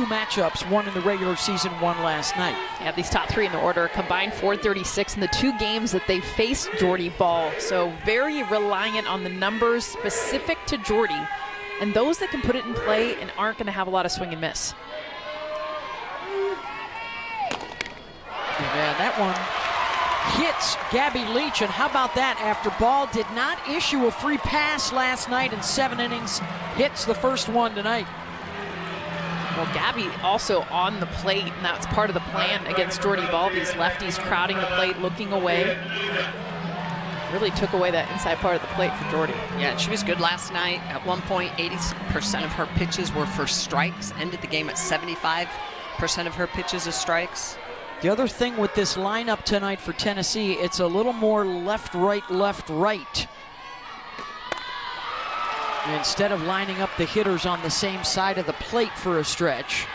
2 matchups, one in the regular season, one last night. Yeah, these top 3 in the order combined 436 in the 2 games that they faced Jordy Ball. So very reliant on the numbers specific to Jordy and those that can put it in play and aren't going to have a lot of swing and miss. Yeah, that one hits Gabby Leach, and how about that after Ball did not issue a free pass last night in 7 innings, hits the first one tonight. Well, Gabby also on the plate, and that's part of the plan against Jordy Ball. These lefties crowding the plate, looking away. Really took away that inside part of the plate for Jordy. Yeah, she was good last night. At one point, 80% of her pitches were for strikes. Ended the game at 75% of her pitches as strikes. The other thing with this lineup tonight for Tennessee, it's a little more left-right, left-right. Instead of lining up the hitters on the same side of the plate for a stretch.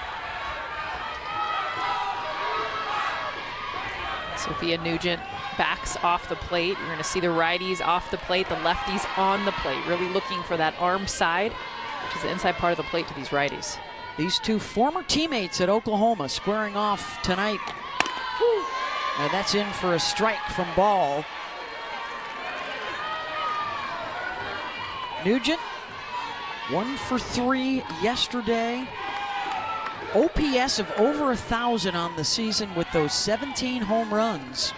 Sophia Nugent backs off the plate. You're going to see the righties off the plate, the lefties on the plate, really looking for that arm side, which is the inside part of the plate to these righties. These 2 former teammates at Oklahoma squaring off tonight. Now that's in for a strike from Ball. Nugent, 1 for 3 yesterday. OPS of over 1,000 on the season with those 17 home runs.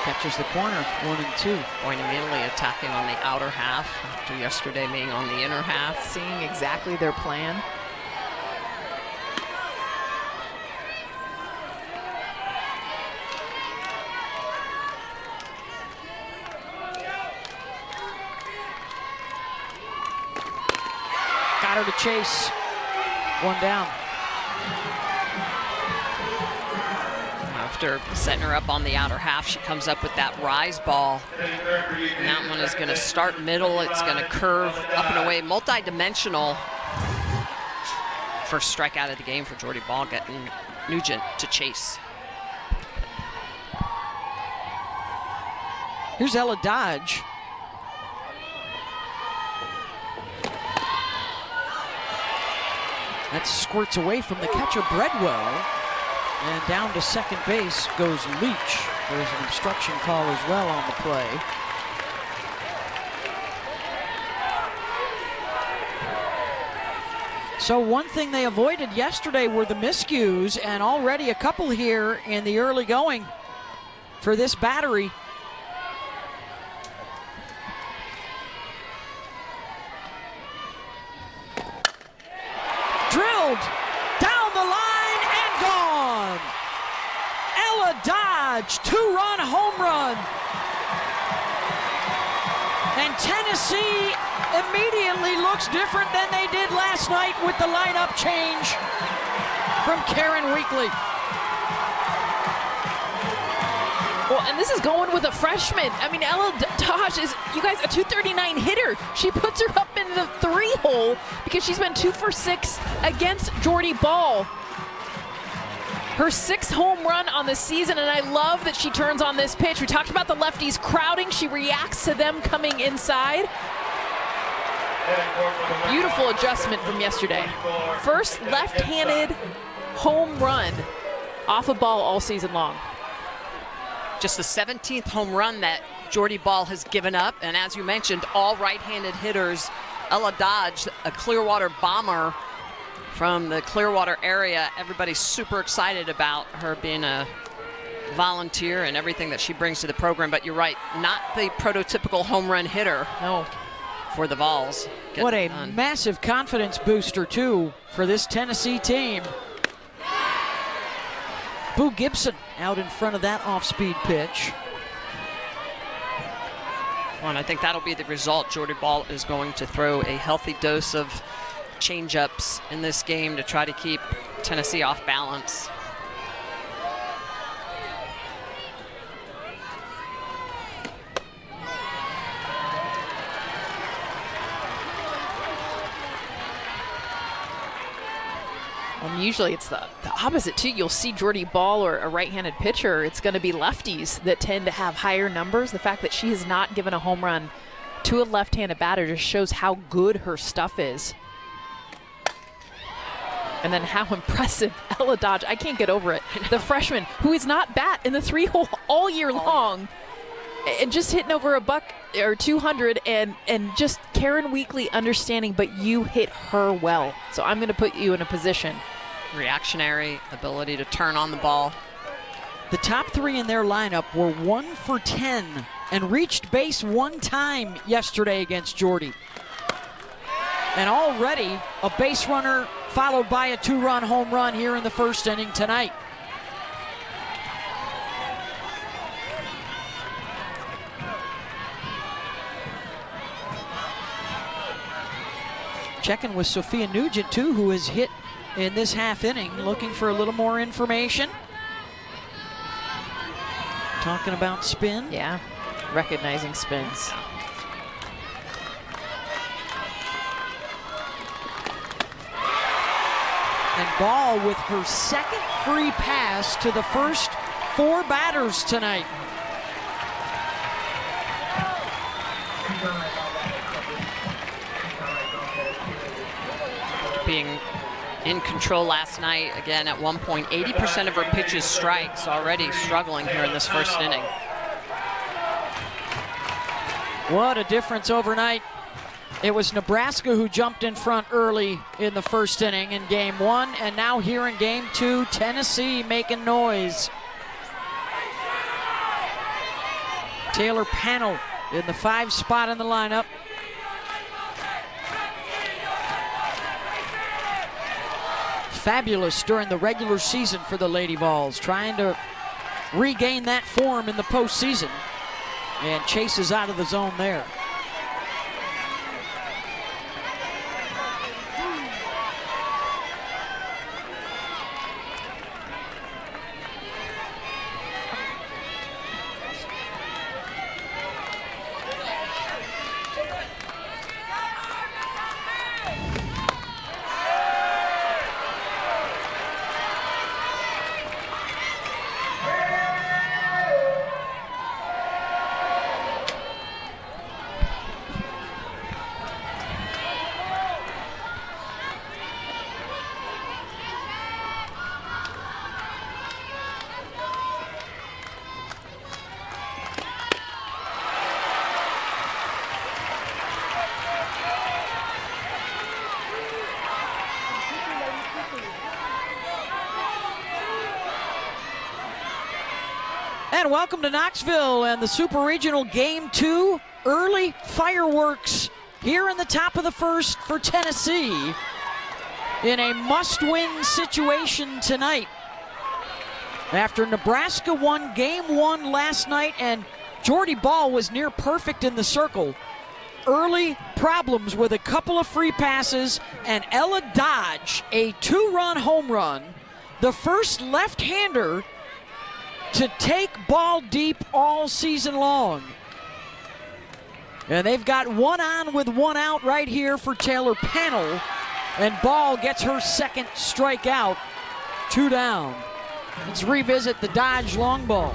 Catches the corner, 1 and 2. Going immediately attacking on the outer half after yesterday being on the inner half. Seeing exactly their plan. Got her to chase. 1 down. After setting her up on the outer half, she comes up with that rise ball. And that one is going to start middle. It's going to curve up and away. Multi-dimensional. First strikeout of the game for Jordy Ball, getting Nugent to chase. Here's Ella Dodge. That squirts away from the catcher, Bredwell. And down to second base goes Leach. There's an obstruction call as well on the play. So one thing they avoided yesterday were the miscues, and already a couple here in the early going for this battery. Drilled down the line and gone. Ella Dodge, 2-run home run. And Tennessee immediately looks different than they did last night with the lineup change from Karen Weekly. Well, and this is going with a freshman. I mean, Ella Dodge is, you guys, a 239 hitter. She puts her up in the 3-hole because she's been 2 for 6 against Jordy Ball. Her 6th home run on the season, and I love that she turns on this pitch. We talked about the lefties crowding. She reacts to them coming inside. Beautiful adjustment from yesterday. First left-handed home run off a ball all season long. Just the 17th home run that Jordy Ball has given up. And as you mentioned, all right-handed hitters. Ella Dodge, a Clearwater bomber from the Clearwater area. Everybody's super excited about her being a volunteer and everything that she brings to the program. But you're right, not the prototypical home run hitter. No. For the Vols. What a massive confidence booster, too, for this Tennessee team. Boo Gibson out in front of that off-speed pitch. Well, and I think that'll be the result. Jordy Ball is going to throw a healthy dose of change-ups in this game to try to keep Tennessee off balance. And usually it's the opposite too. You'll see Jordy Ball or a right-handed pitcher, it's going to be lefties that tend to have higher numbers. The fact that she has not given a home run to a left-handed batter just shows how good her stuff is. And then how impressive Ella Dodge, I can't get over it. The freshman who is not bat in the 3-hole all year long and just hitting over a buck or 200 and just Karen Weekly understanding, but you hit her well. So I'm going to put you in a position. Reactionary ability to turn on the ball. The top 3 in their lineup were 1 for 10 and reached base 1 time yesterday against Jordy. And already a base runner followed by a 2-run home run here in the first inning tonight. Checking with Sophia Nugent too, who has hit in this half inning, looking for a little more information. Talking about spin. Yeah, recognizing spins. And Ball with her second free pass to the first 4 batters tonight. Being in control last night, again at one point, 80% of her pitches strikes, already struggling here in this first inning. What a difference overnight. It was Nebraska who jumped in front early in the first inning in game 1, and now here in game 2, Tennessee making noise. Taylor Pannell in the 5 spot in the lineup. Fabulous during the regular season for the Lady Vols, trying to regain that form in the postseason, and chases out of the zone there. And welcome to Knoxville and the Super Regional Game 2. Early fireworks here in the top of the first for Tennessee in a must-win situation tonight. After Nebraska won game 1 last night and Jordy Ball was near perfect in the circle, early problems with a couple of free passes and Ella Dodge, a 2-run home run, the first left-hander to take Ball deep all season long. And they've got 1 on with 1 out right here for Taylor Pannell, and Ball gets her second strikeout, 2 down. Let's revisit the Dodge long ball.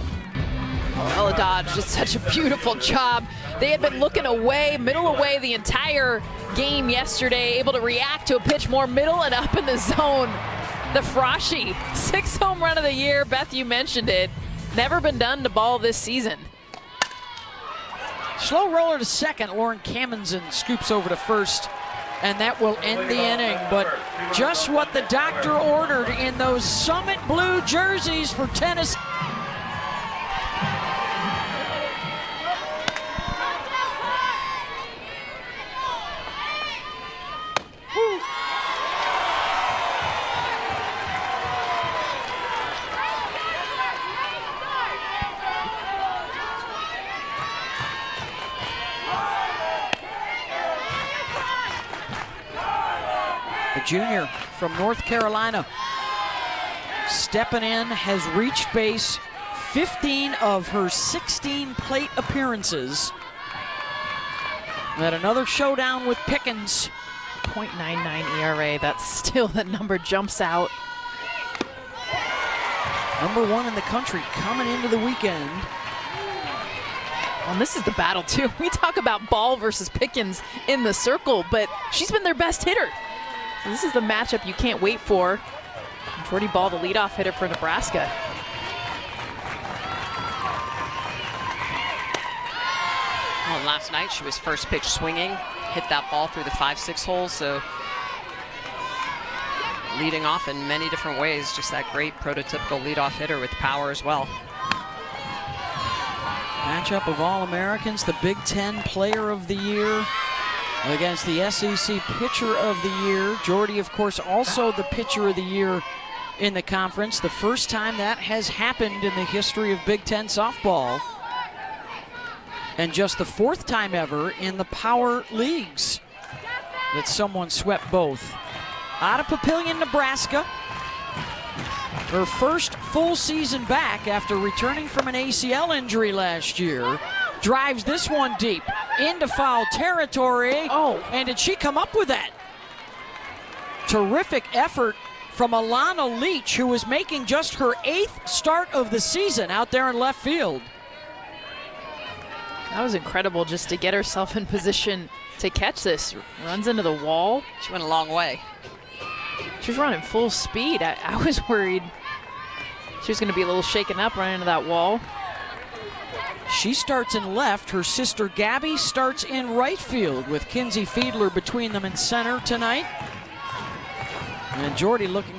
Ella Dodge did such a beautiful job. They had been looking away, middle away the entire game yesterday, able to react to a pitch more middle and up in the zone. The Froshy, 6th home run of the year. Beth, you mentioned it. Never been done to Ball this season. Slow roller to second. Lauren Kamensen scoops over to first, and that will end the inning. But just what the doctor ordered in those Summit blue jerseys for Tennessee. The junior from North Carolina stepping in, has reached base 15 of her 16 plate appearances. Had another showdown with Pickens .99 ERA. That's still, that number jumps out. Number 1 in the country coming into the weekend. And this is the battle too. We talk about Ball versus Pickens in the circle, but she's been their best hitter. This is the matchup you can't wait for. Jordy Ball, the leadoff hitter for Nebraska. Well, last night she was first pitch swinging, hit that ball through the 5-6 hole, so leading off in many different ways. Just that great prototypical leadoff hitter with power as well. Matchup of All-Americans, the Big Ten Player of the Year against the SEC Pitcher of the Year. Jordy, of course, also the Pitcher of the Year in the conference. The first time that has happened in the history of Big Ten softball. And just the 4th time ever in the power leagues that someone swept both. Out of Papillion, Nebraska. Her first full season back after returning from an ACL injury last year. Drives this one deep into foul territory. Oh, and did she come up with that? Terrific effort from Alana Leach, who was making just her 8th start of the season out there in left field. that was incredible just to get herself in position to catch this. Runs into the wall. She went a long way. She was running full speed. I was worried she was going to be a little shaken up running into that wall. She starts in left. Her sister Gabby starts in right field with Kinsey Fiedler between them in center tonight. And Jordy looking.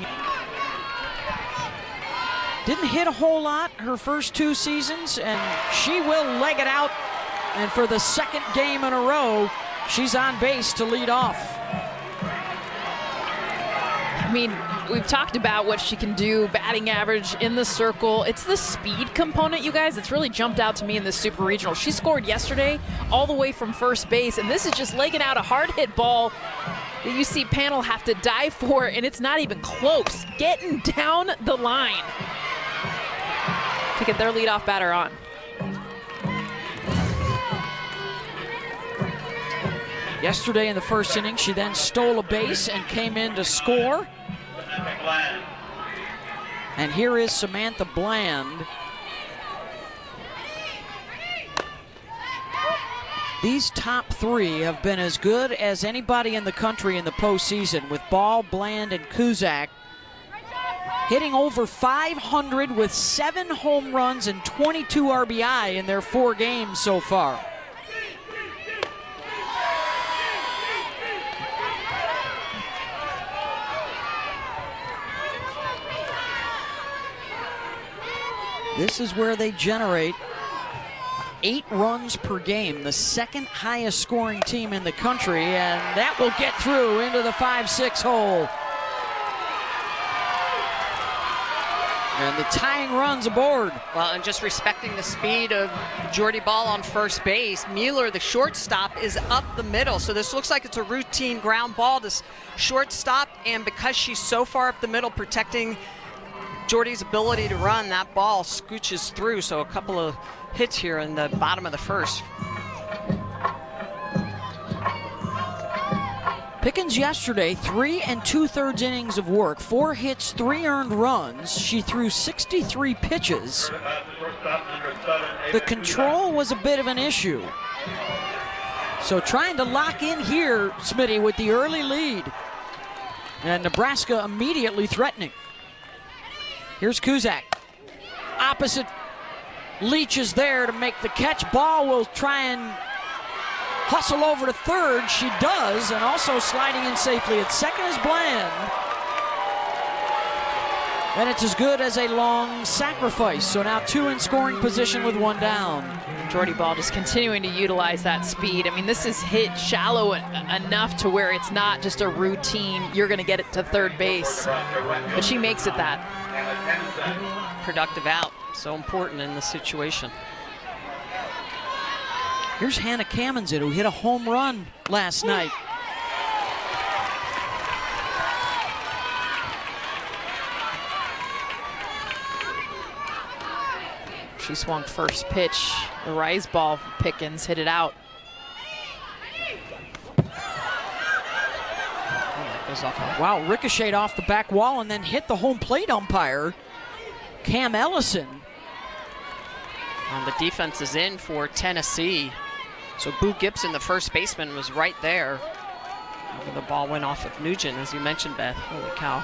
Didn't hit a whole lot her first 2 seasons, and she will leg it out. And for the 2nd game in a row, she's on base to lead off. I mean, we've talked about what she can do, batting average in the circle. It's the speed component, you guys, that's really jumped out to me in this Super Regional. She scored yesterday all the way from first base, and this is just legging out a hard hit ball that you see Panel have to dive for, and it's not even close. Getting down the line to get their leadoff batter on. Yesterday in the first inning, she then stole a base and came in to score. And here is Samantha Bland. These top 3 have been as good as anybody in the country in the postseason, with Ball, Bland, and Kuzak hitting over 500 with 7 home runs and 22 RBI in their 4 games so far. This is where they generate 8 runs per game, the 2nd highest scoring team in the country, and that will get through into the 5-6 hole. And the tying runs aboard. Well, and just respecting the speed of Jordy Ball on first base, Mueller, the shortstop, is up the middle. So this looks like it's a routine ground ball to shortstop, and because she's so far up the middle protecting Jordy's ability to run, that ball scooches through. So a couple of hits here in the bottom of the first. Pickens yesterday, 3 2/3 innings of work, 4 hits, 3 earned runs. She threw 63 pitches. The control was a bit of an issue. So trying to lock in here, Smitty, with the early lead. And Nebraska immediately threatening. Here's Kuzak. Opposite. Leach is there to make the catch. Ball will try and hustle over to third. She does, and also sliding in safely at second is Bland. And it's as good as a long sacrifice. So now 2 in scoring position with 1 down. Jordy Ball just continuing to utilize that speed. I mean, this is hit shallow enough to where it's not just a routine, you're going to get it to third base. But she makes it that. Productive out, so important in this situation. Here's Hannah Kamensit, who hit a home run last night. She swung first pitch. The rise ball from Pickens hit it out. goes off. Wow, ricocheted off the back wall and then hit the home plate umpire, Cam Ellison. And the defense is in for Tennessee. So Boo Gibson, the first baseman, was right there. The ball went off of Nugent, as you mentioned, Beth. Holy cow.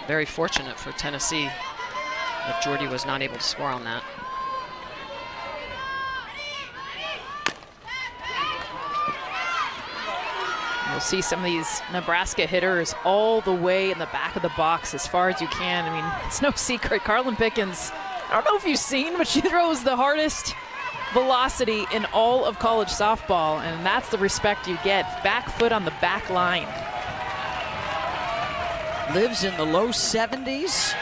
Very fortunate for Tennessee that Jordy was not able to score on that. You'll see some of these Nebraska hitters all the way in the back of the box as far as you can. I mean, it's no secret. Carlin Pickens, I don't know if you've seen, but she throws the hardest velocity in all of college softball, and that's the respect you get. Back foot on the back line. Lives in the low 70s.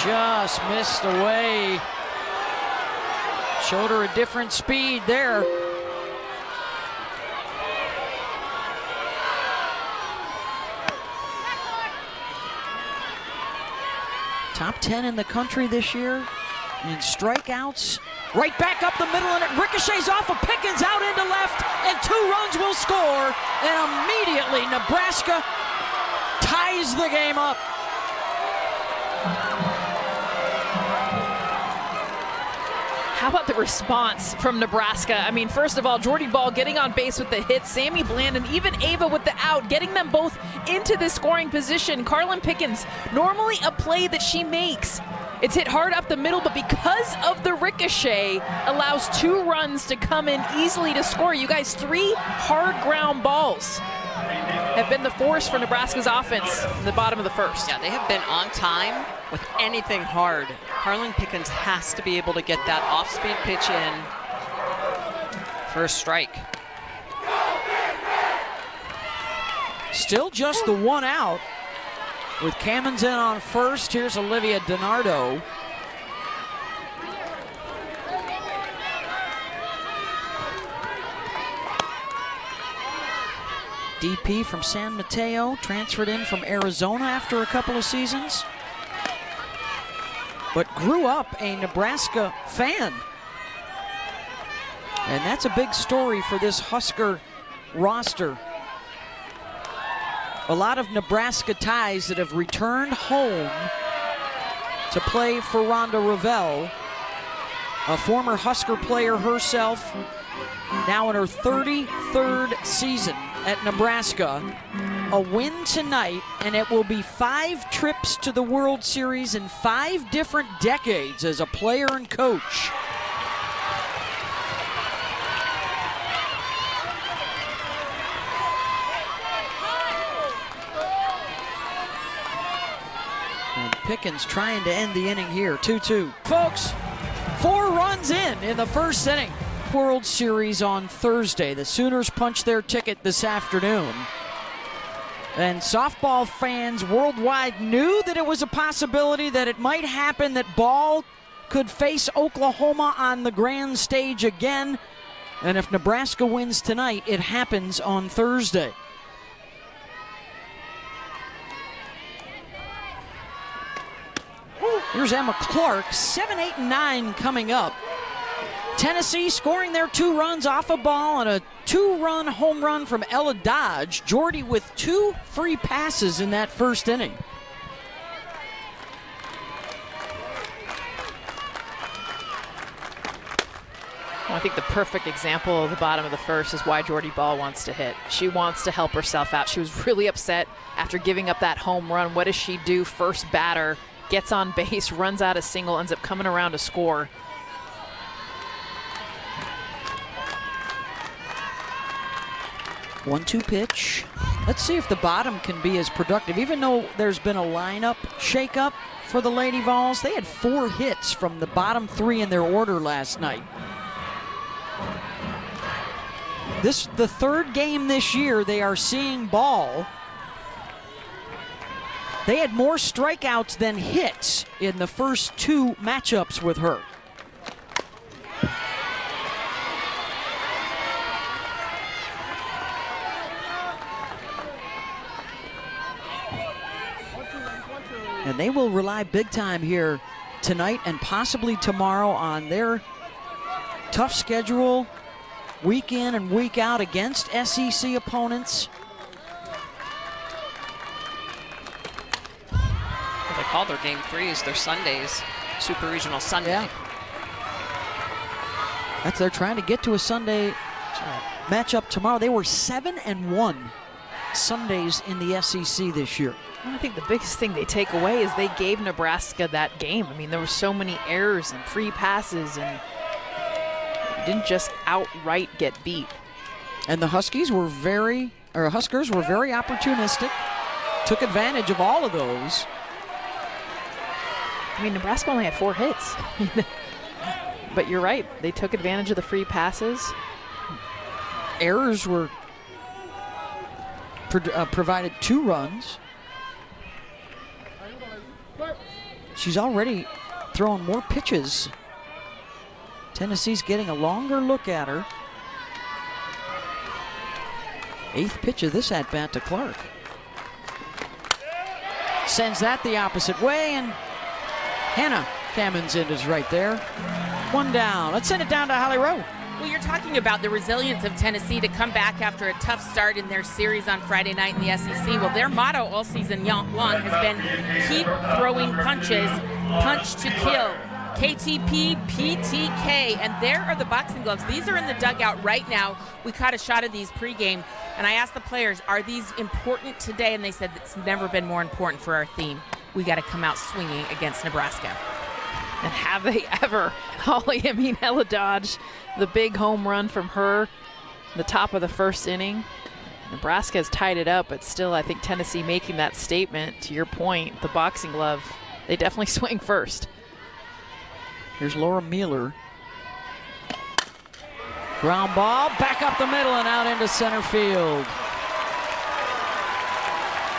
Just missed away. Showed her a different speed there. Top 10 in the country this year in strikeouts. Right back up the middle, and it ricochets off of Pickens out into left, and 2 runs will score, and immediately Nebraska ties the game up. How about the response from Nebraska? I mean, first of all, Jordy Ball getting on base with the hit, Sammy Bland, and even Ava with the out, getting them both into the scoring position. Carlin Pickens, normally a play that she makes. It's hit hard up the middle, but because of the ricochet, allows 2 runs to come in easily to score. You guys, 3 hard ground balls have been the force for Nebraska's offense in the bottom of the first. Yeah, they have been on time with anything hard. Carlin Pickens has to be able to get that off-speed pitch in for a strike. Still just the 1 out. With Cammons in on first, here's Olivia DiNardo. DP from San Mateo, transferred in from Arizona after a couple of seasons, but grew up a Nebraska fan. And that's a big story for this Husker roster. A lot of Nebraska ties that have returned home to play for Rhonda Revelle, a former Husker player herself, now in her 33rd season at Nebraska. A win tonight, and it will be 5 trips to the World Series in 5 different decades as a player and coach. Pickens trying to end the inning here, 2-2. Folks, 4 runs in the first inning. World Series on Thursday. The Sooners punch their ticket this afternoon. And softball fans worldwide knew that it was a possibility that it might happen, that Ball could face Oklahoma on the grand stage again. And if Nebraska wins tonight, it happens on Thursday. Here's Emma Clark, 7, 8, and 9 coming up. Tennessee scoring their 2 runs off a ball and a 2-run home run from Ella Dodge. Jordy with 2 free passes in that first inning. Well, I think the perfect example of the bottom of the first is why Jordy Ball wants to hit. She wants to help herself out. She was really upset after giving up that home run. What does she do? First batter, gets on base, runs out a single, ends up coming around to score. One-two pitch. Let's see if the bottom can be as productive. Even though there's been a lineup shakeup for the Lady Vols, they had 4 hits from the bottom 3 in their order last night. This the 3rd game this year they are seeing Ball. They had more strikeouts than hits in the first 2 matchups with her. And they will rely big time here tonight and possibly tomorrow on their tough schedule, week in and week out against SEC opponents. call their game 3s, their Sundays, Super Regional Sunday. Yeah. They're trying to get to a Sunday matchup tomorrow. They were 7-1 Sundays in the SEC this year. I think the biggest thing they take away is they gave Nebraska that game. I mean, there were so many errors and free passes, and didn't just outright get beat. And the Huskers were very opportunistic, took advantage of all of those. I mean, Nebraska only had 4 hits. But you're right, they took advantage of the free passes. Errors were provided 2 runs. She's already throwing more pitches. Tennessee's getting a longer look at her. 8th pitch of this at-bat to Clark. Sends that the opposite way, and Hannah Kammensen is right there. 1 down. Let's send it down to Holly Rowe. Well, you're talking about the resilience of Tennessee to come back after a tough start in their series on Friday night in the SEC. Well, their motto all season long has been keep throwing punches, punch to kill. KTP, PTK, and there are the boxing gloves. These are in the dugout right now. We caught a shot of these pregame, and I asked the players, are these important today? And they said it's never been more important for our theme. We got to come out swinging against Nebraska. And have they ever? Holly, I mean, Ella Dodge, the big home run from her, the top of the first inning. Nebraska has tied it up, but still I think Tennessee making that statement, to your point, the boxing glove, they definitely swing first. Here's Laura Mueller. Ground ball, back up the middle and out into center field.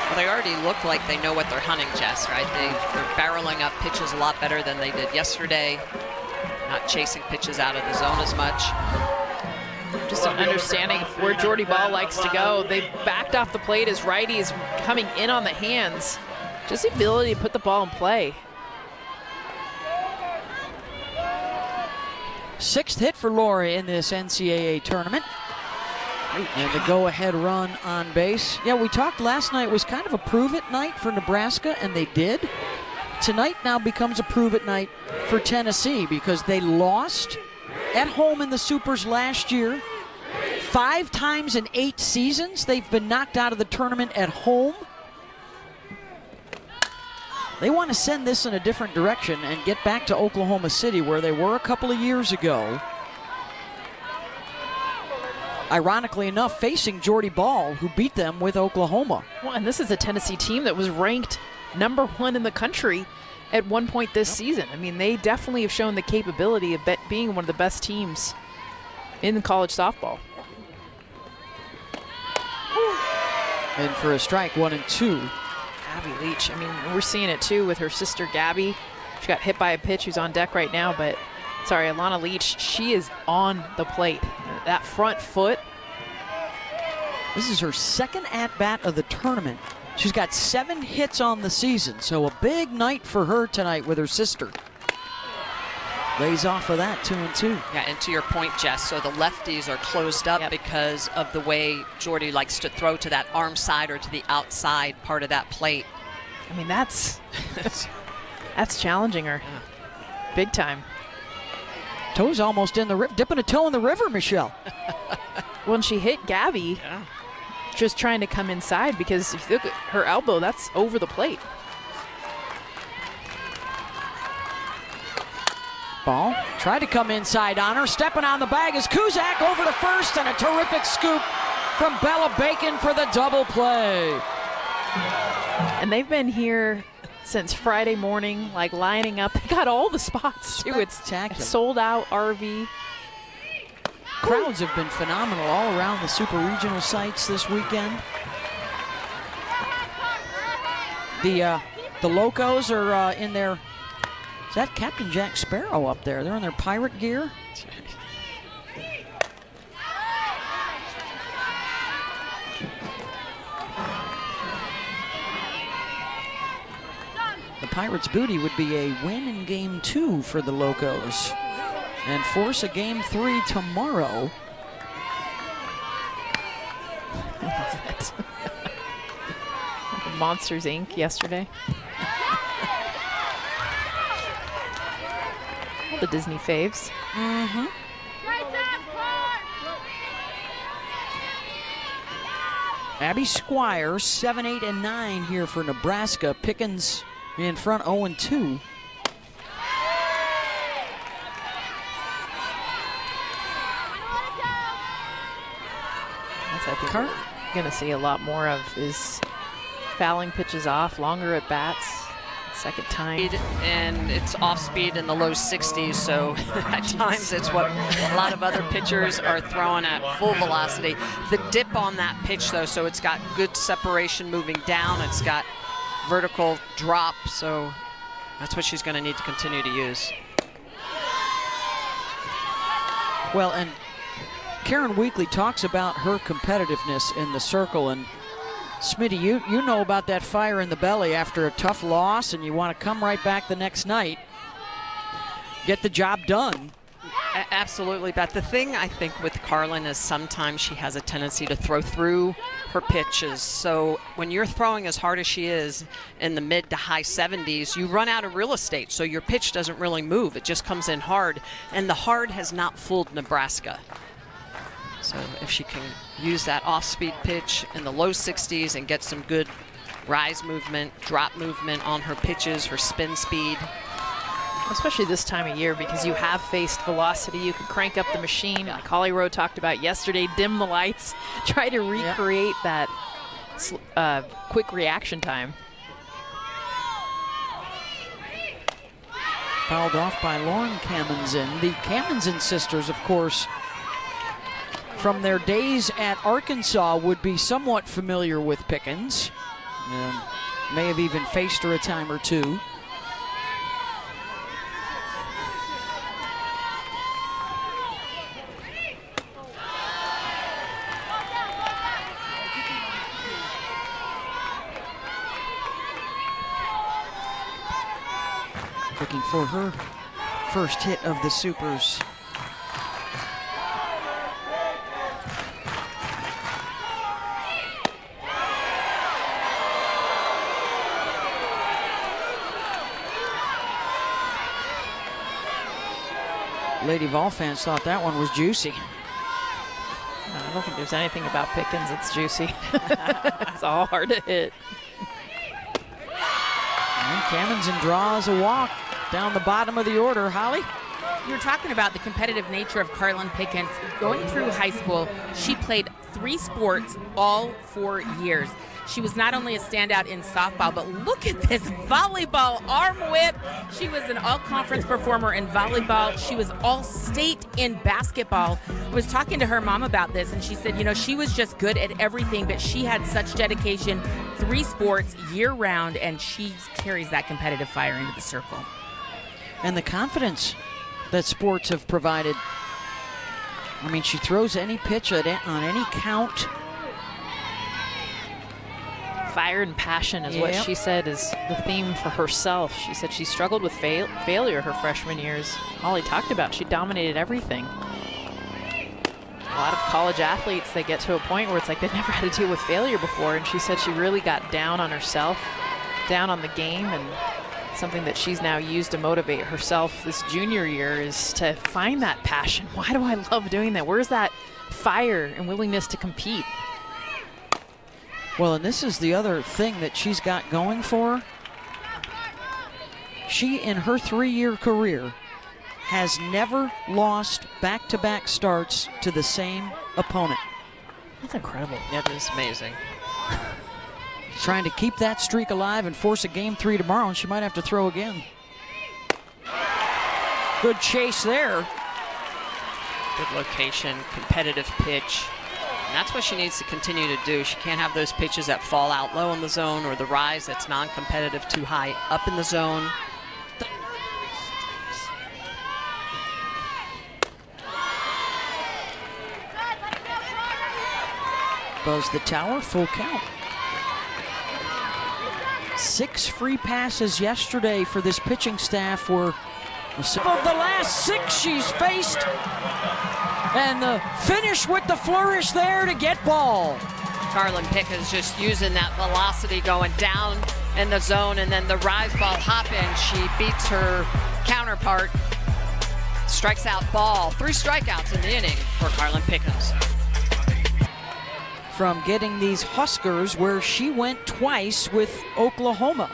Well, they already look like they know what they're hunting, Jess, right? They're barreling up pitches a lot better than they did yesterday. Not chasing pitches out of the zone as much. Just an understanding of where Jordy Ball likes to go. They backed off the plate as righties coming in on the hands. Just the ability to put the ball in play. 6th hit for Lori in this NCAA tournament. And the go-ahead run on base. Yeah, we talked last night was kind of a prove-it night for Nebraska, and they did. Tonight now becomes a prove-it night for Tennessee because they lost at home in the Supers last year. 5 times in 8 seasons they've been knocked out of the tournament at home. They want to send this in a different direction and get back to Oklahoma City where they were a couple of years ago. Ironically enough, facing Jordy Ball, who beat them with Oklahoma. Well, and this is a Tennessee team that was ranked #1 in the country at one point this season. I mean, they definitely have shown the capability of being one of the best teams in college softball. And for a strike, 1-2. Gabby Leach, I mean, we're seeing it too with her sister Gabby. She got hit by a pitch, who's on deck right now, but sorry, Alana Leach, she is on the plate. That front foot. This is her 2nd at-bat of the tournament. She's got 7 hits on the season, so a big night for her tonight with her sister. Lays off of that, 2-2. Yeah, and to your point, Jess, so the lefties are closed up because of the way Jordy likes to throw to that arm side or to the outside part of that plate. I mean, that's challenging her. Big time. Toes almost in the river, dipping a toe in the river, Michelle. When she hit Gabby, just trying to come inside, because if you look at her elbow, that's over the plate. Ball tried to come inside on her. Stepping on the bag is Kuzak over to first, and a terrific scoop from Bella Bacon for the double play. And they've been here since Friday morning, like lining up. They got all the spots too. It's Spectacular. sold out RV. Crowds have been phenomenal all around the super regional sites this weekend. The Locos are in their, is that Captain Jack Sparrow up there? They're in their pirate gear. The Pirates' booty would be a win in game 2 for the Locos and force a game 3 tomorrow. Monsters Inc. yesterday. the Disney faves. Mm-hmm. Abby Squire, 7, 8, and 9 here for Nebraska. Pickens in front 0-2. That's, I think, we're going to see a lot more of is fouling pitches off, longer at bats. Second time. And it's off speed in the low 60s, so at times it's what a lot of other pitchers are throwing at full velocity. The dip on that pitch, though, so it's got good separation moving down. It's got vertical drop, so that's what she's going to need to continue to use. Well, and Karen Weekly talks about her competitiveness in the circle, and Smitty, you know about that fire in the belly after a tough loss, and you want to come right back the next night, get the job done. Absolutely, Beth. The thing I think with Carlin is sometimes she has a tendency to throw through her pitches. So when you're throwing as hard as she is in the mid to high 70s, you run out of real estate. So your pitch doesn't really move. It just comes in hard. And the hard has not fooled Nebraska. So if she can use that off-speed pitch in the low 60s and get some good rise movement, drop movement on her pitches, her spin speed. Especially this time of year, because you have faced velocity. You can crank up the machine, like Holly Rowe talked about yesterday, dim the lights, try to recreate that quick reaction time. Fouled off by Lauren Kamenzen. The Kamenzen sisters, of course, from their days at Arkansas, would be somewhat familiar with Pickens. May have even faced her a time or two. Looking for her first hit of the Supers. Lady Vol fans thought that one was juicy. I don't think there's anything about Pickens that's juicy. It's all hard to hit. And Kamenzen draws a walk down the bottom of the order. Holly? You were talking about the competitive nature of Carlin Pickens. Going through high school, she played 3 sports all 4 years. She was not only a standout in softball, but look at this volleyball arm whip. She was an all-conference performer in volleyball. She was all-state in basketball. I was talking to her mom about this, and she said, you know, she was just good at everything, but she had such dedication, 3 sports year-round, and she carries that competitive fire into the circle. And the confidence that sports have provided. I mean, she throws any pitch on any count. Fire and passion is what she said is the theme for herself. She said she struggled with failure her freshman years. Holly talked about she dominated everything. A lot of college athletes, they get to a point where it's like they've never had to deal with failure before, and she said she really got down on herself, down on the game, and something that she's now used to motivate herself this junior year is to find that passion. Why do I love doing that? Where's that fire and willingness to compete? Well, and this is the other thing that she's got going for her. She, in her 3-year career, has never lost back-to-back starts to the same opponent. That's incredible. That is amazing. Trying to keep that streak alive and force a game 3 tomorrow, and she might have to throw again. Good chase there. Good location, competitive pitch. And that's what she needs to continue to do. She can't have those pitches that fall out low in the zone or the rise that's non-competitive too high up in the zone. Buzz the tower, full count. 6 free passes yesterday for this pitching staff were of the last 6 she's faced. And the finish with the flourish there to get ball. Carlin Pickens just using that velocity going down in the zone, and then the rise ball hop in. She beats her counterpart strikes out ball. 3 strikeouts in the inning for Carlin Pickens. From getting these Huskers where she went twice with Oklahoma.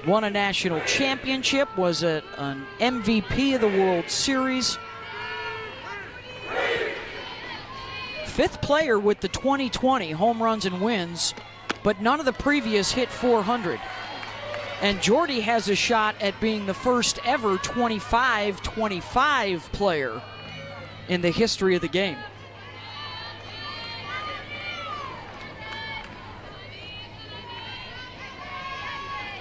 Won a national championship, was an MVP of the World Series. 5th player with the 2020 home runs and wins, but none of the previous hit 400. And Jordy has a shot at being the first ever 25-25 player in the history of the game.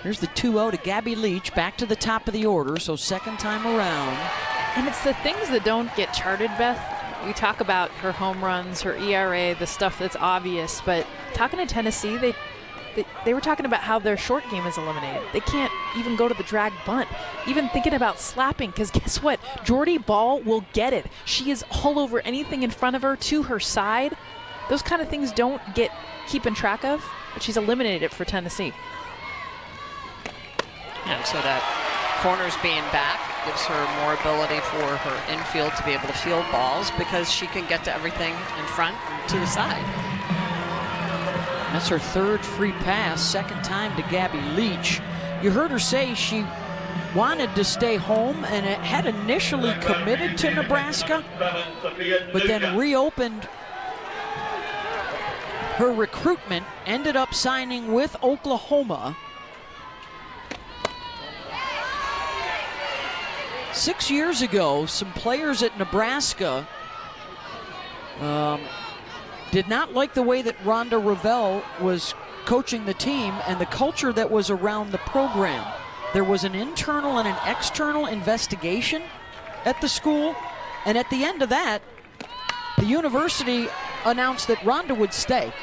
Here's the 2-0 to Gabby Leach, back to the top of the order, so second time around. And it's the things that don't get charted, Beth. We talk about her home runs, her ERA, the stuff that's obvious, but talking to Tennessee, they were talking about how their short game is eliminated. They can't even go to the drag bunt. Even thinking about slapping, because guess what? Jordy Ball will get it. She is all over anything in front of her, to her side. Those kind of things don't get keeping track of, but she's eliminated it for Tennessee. And so that corners being back gives her more ability for her infield to be able to field balls, because she can get to everything in front and to the side. That's her 3rd free pass, 2nd time to Gabby Leach. You heard her say she wanted to stay home and had initially committed to Nebraska, but then reopened her recruitment, ended up signing with Oklahoma. 6 years ago, some players at Nebraska did not like the way that Rhonda Revelle was coaching the team and the culture that was around the program. There was an internal and an external investigation at the school, and at the end of that, the university announced that Rhonda would stay,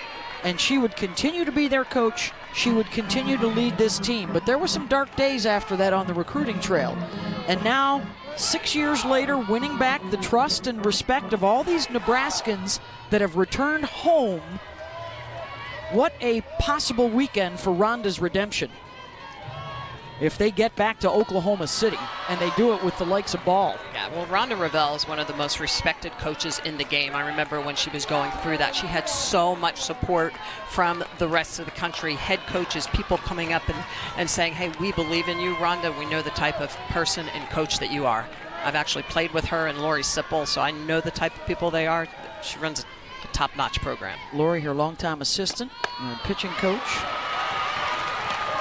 and she would continue to be their coach. She would continue to lead this team. But there were some dark days after that on the recruiting trail. And now, 6 years later, winning back the trust and respect of all these Nebraskans that have returned home. What a possible weekend for Rhonda's redemption if they get back to Oklahoma City, and they do it with the likes of Ball. Yeah, well, Rhonda Revelle is one of the most respected coaches in the game. I remember when she was going through that, she had so much support from the rest of the country, head coaches, people coming up and saying, hey, we believe in you, Rhonda. We know the type of person and coach that you are. I've actually played with her and Lori Sipple, so I know the type of people they are. She runs a top-notch program. Lori, her longtime assistant and pitching coach.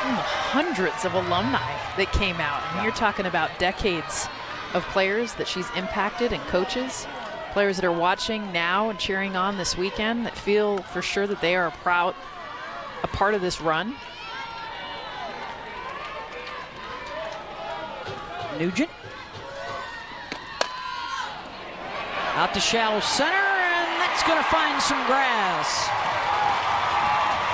Hundreds of alumni that came out. And you're talking about decades of players that she's impacted and coaches, players that are watching now and cheering on this weekend that feel for sure that they are a part of this run. Nugent. Out to shallow center, and that's going to find some grass.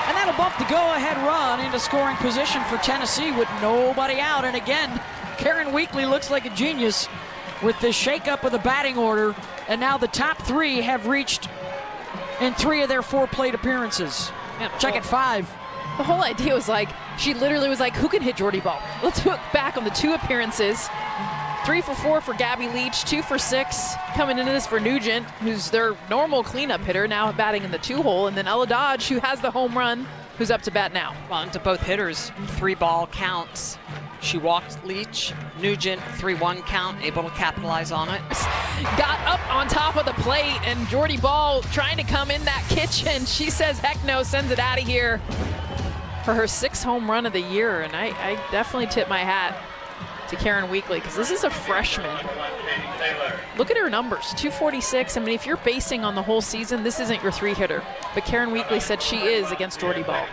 And that'll bump the go-ahead run into scoring position for Tennessee with nobody out. And again, Karen Weekly looks like a genius with this shakeup of the batting order. And now the top 3 have reached in 3 of their 4 plate appearances. Check at 5. The whole idea was like, she literally was like, who can hit Jordy Ball? Let's look back on the 2 appearances. 3 for 4 for Gabby Leach, 2 for 6 coming into this for Nugent, who's their normal cleanup hitter, now batting in the 2-hole, and then Ella Dodge, who has the home run, who's up to bat now. Well, and to both hitters, 3-ball counts. She walked Leach, Nugent, 3-1 count, able to capitalize on it. Got up on top of the plate, and Jordy Ball trying to come in that kitchen. She says, heck no, sends it out of here for her 6th home run of the year, and I definitely tip my hat to Karen Weekly, because this is a freshman. Look at her numbers, 246. I mean, if you're basing on the whole season, this isn't your 3-hitter. But Karen Weekly said she is against Jordy Ball.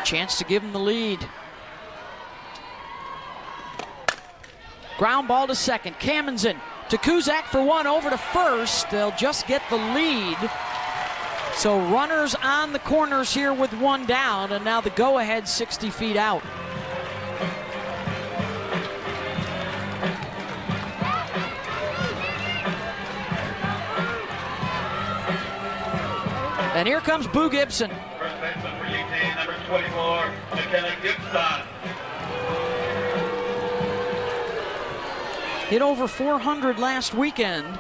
Chance to give him the lead. Ground ball to second. Kamenzen to Kuzak for 1, over to first. They'll just get the lead. So runners on the corners here with 1 down, and now the go-ahead 60 feet out. And here comes Boo Gibson. hit over 400 last weekend.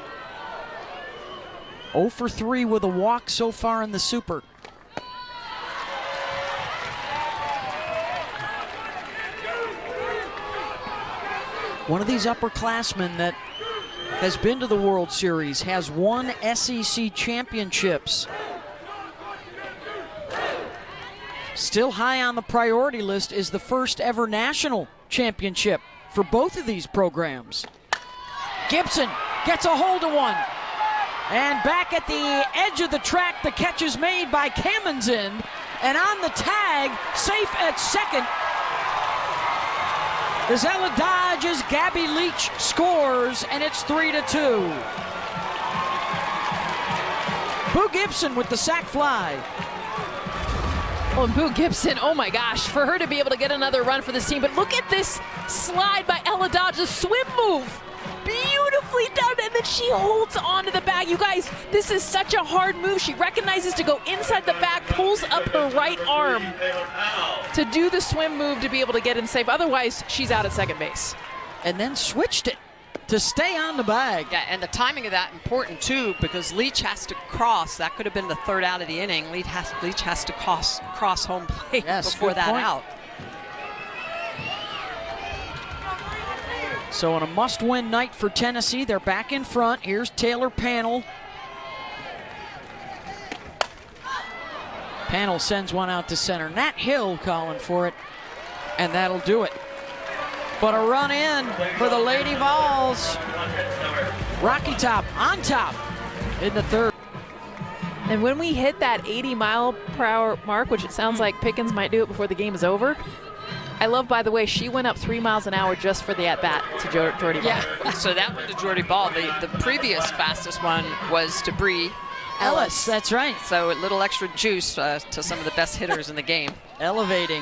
0 for 3 with a walk so far in the Super. One of these upperclassmen that has been to the World Series, has won SEC championships. Still high on the priority list is the first ever national championship for both of these programs. Gibson gets a hold of one. And back at the edge of the track, the catch is made by Kamenzin. And on the tag, safe at second, as Ella Dodge's Gabby Leach scores, and it's 3-2. Boo Gibson with the sac fly. Oh, and Boo Gibson, oh my gosh, for her to be able to get another run for this team. But look at this slide by Ella Dodge's swim move. Beautifully done, and then she holds on to the bag. You guys, this is such a hard move. She recognizes to go inside the bag, pulls up her right arm to do the swim move to be able to get in safe. Otherwise, she's out at second base. And then switched it to stay on the bag. Yeah, and the timing of that important too, because Leach has to cross. That could have been the third out of the inning. Leach has to cross home plate before that out. So on a must-win night for Tennessee, they're back in front. Here's Taylor Pannell. Pannell sends one out to center. Nat Hill calling for it, and that'll do it. But a run in for the Lady Vols. Rocky Top on top in the third. And when we hit that 80-mile-per-hour mark, which it sounds like Pickens might do it before the game is over, I love, by the way, she went up 3 miles an hour just for the at-bat to Jordy Ball. Yeah, so that one to Jordy Ball. The previous fastest one was to Bree Ellis, that's right. So a little extra juice to some of the best hitters in the game. Elevating.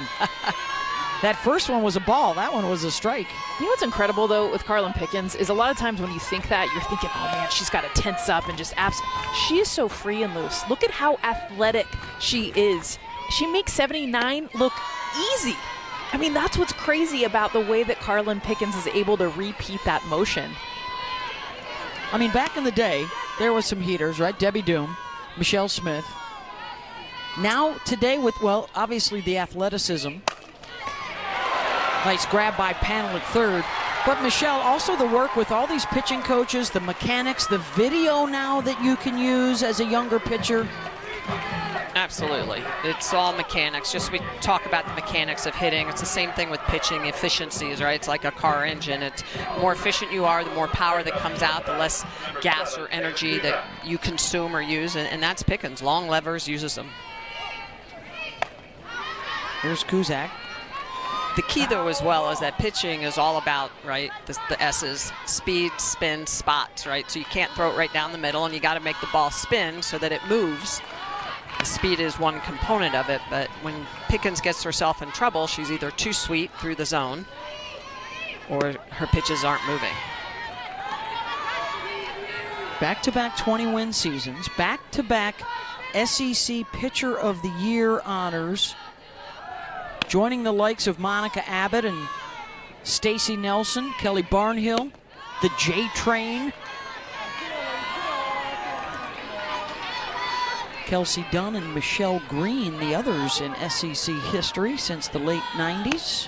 That first one was a ball. That one was a strike. You know what's incredible, though, with Carlin Pickens is a lot of times when you think that, you're thinking, oh, man, she's got to tense up and just she is so free and loose. Look at how athletic she is. She makes 79 look easy. I mean, that's what's crazy about the way that Carlin Pickens is able to repeat that motion. I mean, back in the day, there was some heaters, right? Debbie Doom, Michelle Smith. Now, today with, well, obviously the athleticism. Nice grab by Pannell at third. But Michelle, also the work with all these pitching coaches, the mechanics, the video now that you can use as a younger pitcher. Absolutely. It's all mechanics. Just we talk about the mechanics of hitting. It's the same thing with pitching efficiencies, right? It's like a car engine. It's more efficient you are, the more power that comes out, the less gas or energy that you consume or use. And that's Pickens. Long levers, uses them. Here's Kuzak. The key, though, as well, is that pitching is all about, right, the S's, speed, spin, spots, right? So you can't throw it right down the middle, and you got to make the ball spin so that it moves. The speed is one component of it, but when Pickens gets herself in trouble, she's either too sweet through the zone or her pitches aren't moving. Back-to-back 20-win seasons, back-to-back SEC Pitcher of the Year honors, joining the likes of Monica Abbott and Stacey Nelson, Kelly Barnhill, the J-Train, Kelsey Dunn and Michelle Green, the others in SEC history since the late 90s.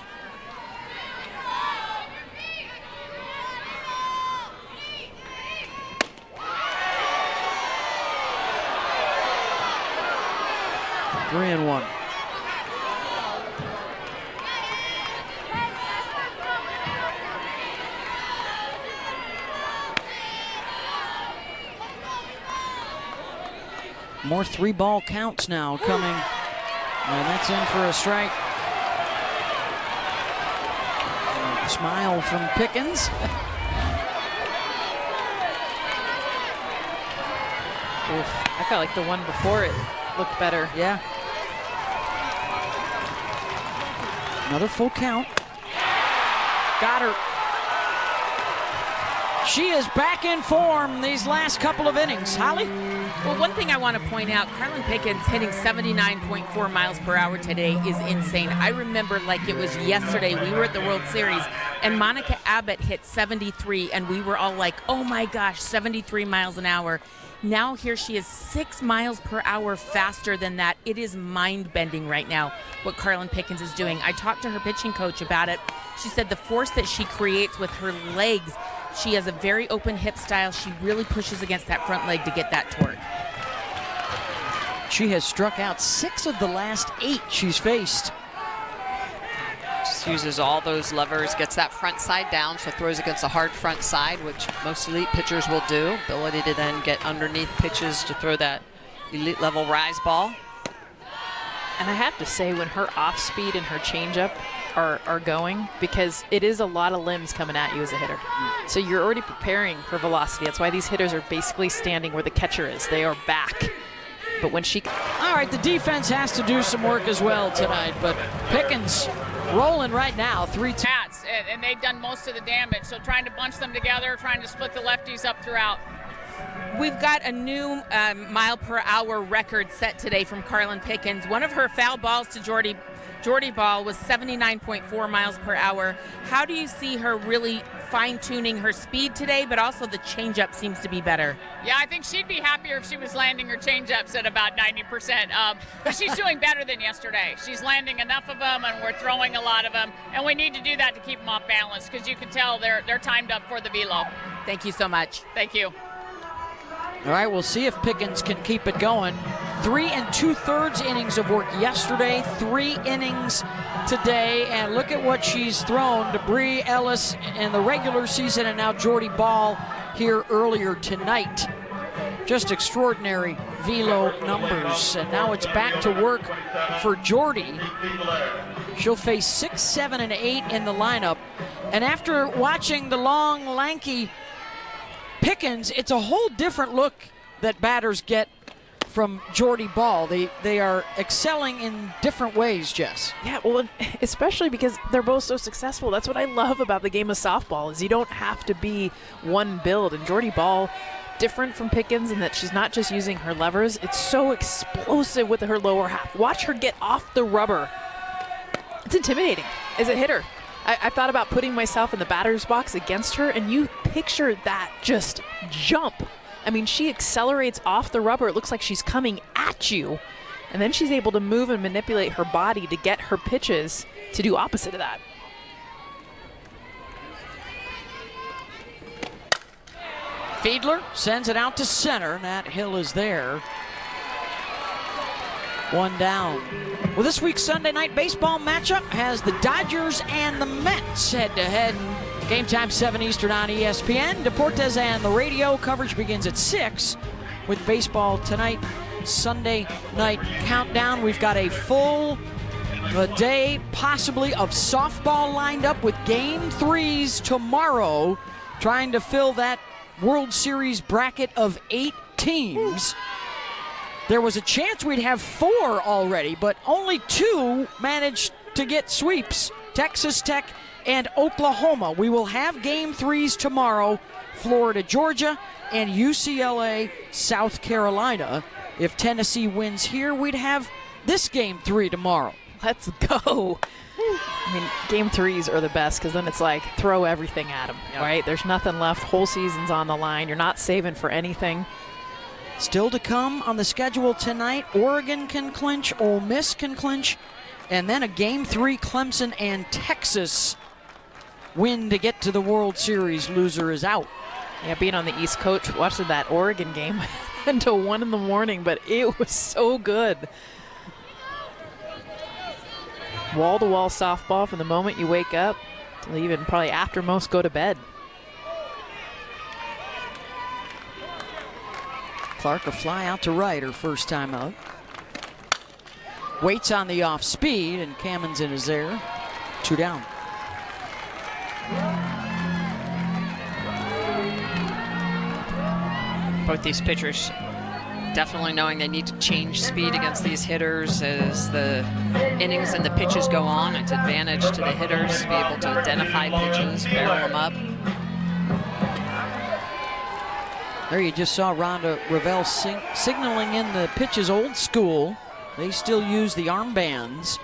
Three and one. More 3-ball counts now coming. And that's in for a strike. Smile from Pickens. Oof, I felt like the one before it looked better. Yeah. Another full count. Got her. she is back in form these last couple of innings. Holly? Well, one thing I want to point out, Carlin Pickens hitting 79.4 miles per hour today is insane. I remember like it was yesterday. We were at the World Series, and Monica Abbott hit 73, and we were all like, oh my gosh, 73 miles an hour. Now here she is 6 miles per hour faster than that. It is mind-bending right now what Carlin Pickens is doing. I talked to her pitching coach about it. She said the force that she creates with her legs, she has a very open hip style. She really pushes against that front leg to get that torque. She has struck out 6 of the last 8 she's faced. Just uses all those levers, gets that front side down, so throws against a hard front side, which most elite pitchers will do. Ability to then get underneath pitches to throw that elite level rise ball. And I have to say, when her off speed and her changeup are going, because it is a lot of limbs coming at you as a hitter. So you're already preparing for velocity. That's why these hitters are basically standing where the catcher is. They are back. But when she... All right, the defense has to do some work as well tonight, but Pickens rolling right now, 3 Hats, and they've done most of the damage. So trying to bunch them together, trying to split the lefties up throughout. We've got a new mile per hour record set today from Carlin Pickens. One of her foul balls to Jordy Ball was 79.4 miles per hour. How do you see her really fine-tuning her speed today, but also the changeup seems to be better? Yeah, I think she'd be happier if she was landing her changeups at about 90%. But she's doing better than yesterday. She's landing enough of them, and we're throwing a lot of them. And we need to do that to keep them off balance, because you can tell they're timed up for the velo. Thank you so much. Thank you. All right, we'll see if Pickens can keep it going. 3 2/3 innings of work yesterday, 3 innings today, and look at what she's thrown to Bree Ellis in the regular season, and now Jordy Ball here earlier tonight. Just extraordinary velo numbers, and now it's back to work for Jordy. She'll face 6, 7, and 8 in the lineup, and after watching the long, lanky Pickens, it's a whole different look that batters get from Jordy Ball. They are excelling in different ways, Jess. Yeah, well, especially because they're both so successful. That's what I love about the game of softball, is you don't have to be one build. And Jordy Ball, different from Pickens in that she's not just using her levers. It's so explosive with her lower half. Watch her get off the rubber. It's intimidating as a hitter. I thought about putting myself in the batter's box against her, and you picture that just jump. I mean, she accelerates off the rubber. It looks like she's coming at you, and then she's able to move and manipulate her body to get her pitches to do opposite of that. Fiedler sends it out to center. Nat Hill is there. 1 down. Well, this week's Sunday night baseball matchup has the Dodgers and the Mets head-to-head. Game time 7 Eastern on ESPN. Deportes and the radio coverage begins at 6 with baseball tonight. Sunday night countdown. We've got a full day, possibly, of softball lined up with Game 3s tomorrow, trying to fill that World Series bracket of 8 teams. There was a chance we'd have 4 already, but only 2 managed to get sweeps, Texas Tech and Oklahoma. We will have Game 3s tomorrow, Florida, Georgia, and UCLA, South Carolina. If Tennessee wins here, we'd have this Game 3 tomorrow. Let's go. I mean, Game 3s are the best, because then it's like throw everything at them, right? There's nothing left. Whole season's on the line. You're not saving for anything. Still to come on the schedule tonight, Oregon can clinch, Ole Miss can clinch, and then a Game 3 Clemson and Texas win to get to the World Series. Loser is out. Yeah, being on the East Coast, watching that Oregon game until 1 in the morning, but it was so good. Wall-to-wall softball from the moment you wake up till even probably after most go to bed. Clark a fly out to right, her first time out. Waits on the off speed, and Kamens in is there. 2 down. Both these pitchers definitely knowing they need to change speed against these hitters as the innings and the pitches go on. It's advantage to the hitters to be able to identify pitches, barrel them up. There you just saw Rhonda Ravel signaling in the pitches old school. They still use the armbands.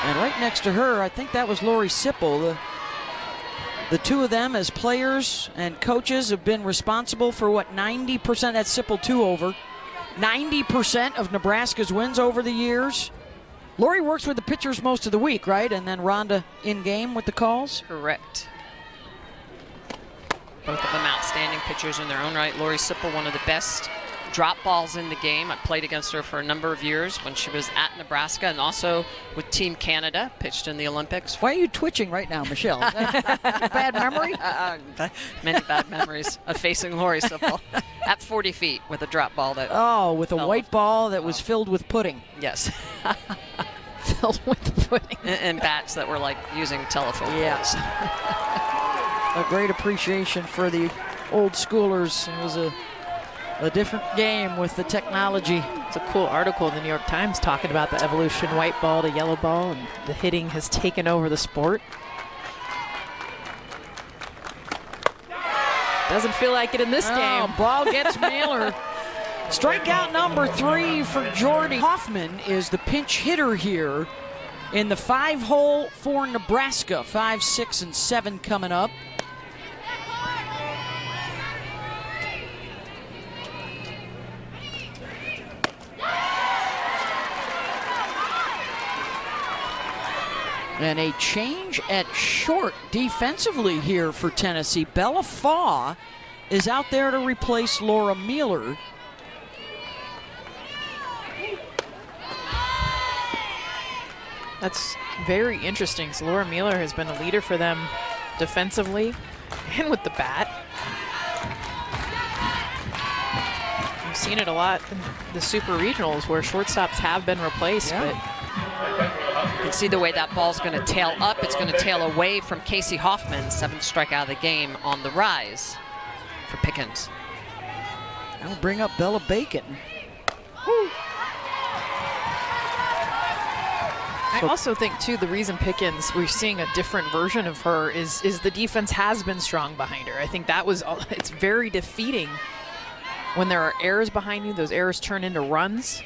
And right next to her, I think that was Lori Sipple. The two of them as players and coaches have been responsible for what, 90%, that's Sipple 2 over, 90% of Nebraska's wins over the years. Lori works with the pitchers most of the week, right? And then Rhonda in game with the calls? Correct. Both of them outstanding pitchers in their own right. Lori Sipple, one of the best drop balls in the game. I played against her for a number of years when she was at Nebraska and also with Team Canada, pitched in the Olympics. Why are you twitching right now, Michelle? Is that a bad memory? Many bad memories of facing Lori Sipple at 40 feet with a drop ball that... Oh, with a white ball that was filled with pudding. Yes. Filled with pudding. And bats that were like using telephone Yes. A great appreciation for the old schoolers. It was a different game with the technology. It's a cool article in the New York Times talking about the evolution white ball to yellow ball, and the hitting has taken over the sport. Doesn't feel like it in this game. Ball gets Mailer. Strikeout number 3 for Jordy. Hoffman is the pinch hitter here in the 5-hole for Nebraska. 5, 6, and 7 coming up. And a change at short defensively here for Tennessee. Bella Faw is out there to replace Laura Mueller. That's very interesting. So Laura Mueller has been a leader for them defensively and with the bat. We've seen it a lot in the super regionals where shortstops have been replaced, but you can see the way that ball's going to tail up. It's going to tail away from Casey Hoffman. 7th strikeout of the game on the rise for Pickens. That'll bring up Bella Bacon. I also think, too, the reason Pickens, we're seeing a different version of her is the defense has been strong behind her. I think that was, it's very defeating when there are errors behind you. Those errors turn into runs.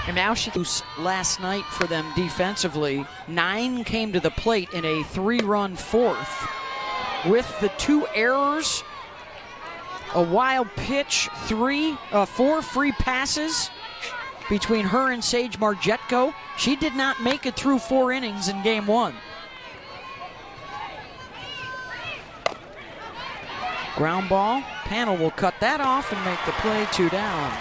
And now she... Last night for them defensively, 9 came to the plate in a 3-run fourth. With the 2 errors, a wild pitch, 4 free passes between her and Sage Margetko. She did not make it through 4 innings in game 1. Ground ball. Panel will cut that off and make the play. 2 down.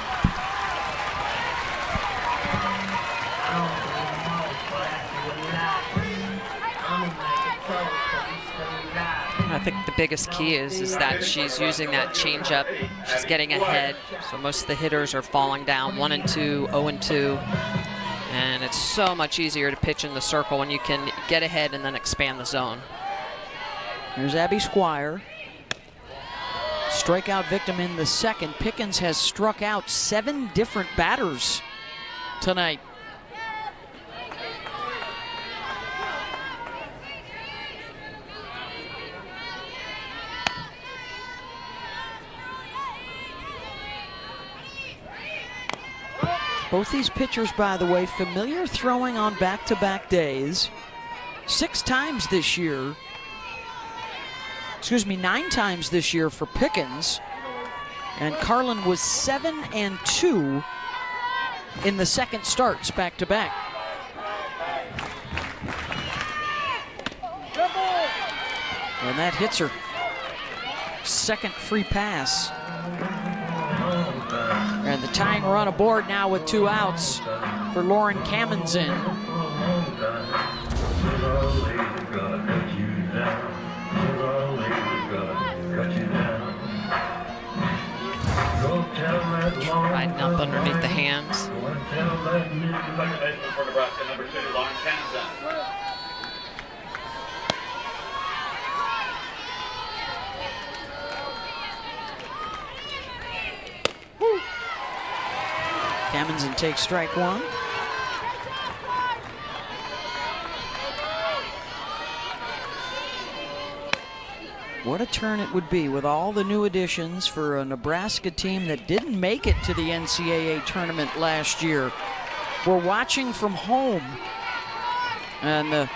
I think the biggest key is that she's using that changeup. She's getting ahead. So most of the hitters are falling down 1 and 2, 0 and 2. And it's so much easier to pitch in the circle when you can get ahead and then expand the zone. Here's Abby Squire. Strikeout victim in the second. Pickens has struck out 7 different batters tonight. Both these pitchers, by the way, familiar throwing on back-to-back days. 6 times this year. 9 times this year for Pickens. And Carlin was 7 and 2 in the second starts back-to-back. And that hits her. Second free pass. And the tying run aboard now with 2 outs for Lauren Kamenzen. Riding up underneath the hands. Kamenzen takes strike 1. What a turn it would be with all the new additions for a Nebraska team that didn't make it to the NCAA tournament last year. We're watching from home, and the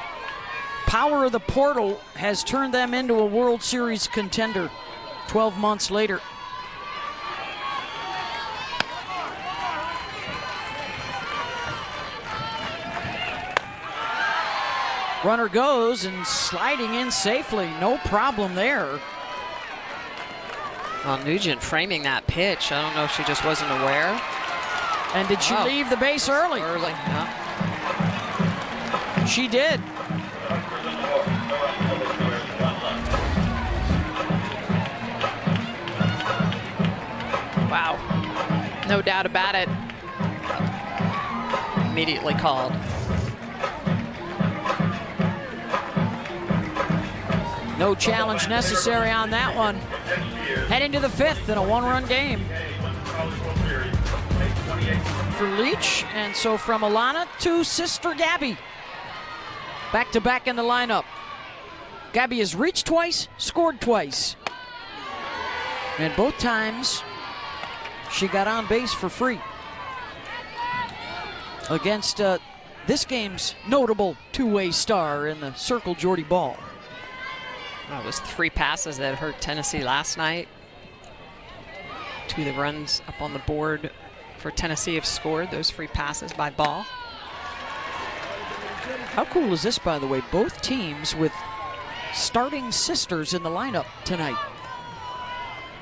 power of the portal has turned them into a World Series contender 12 months later. Runner goes and sliding in safely, no problem there. Well, Nugent framing that pitch. I don't know if she just wasn't aware. And did she leave the base early? Early, yeah. She did. Wow. No doubt about it. Immediately called. No challenge necessary on that one. Heading to the 5th in a 1-run game for Leach. And so from Alana to sister Gabby. Back to back in the lineup. Gabby has reached twice, scored twice. And both times she got on base for free. Against this game's notable two-way star in the circle, Jordy Ball. It was 3 passes that hurt Tennessee last night. 2 of the runs up on the board for Tennessee have scored those free passes by Ball. How cool is this, by the way? Both teams with starting sisters in the lineup tonight.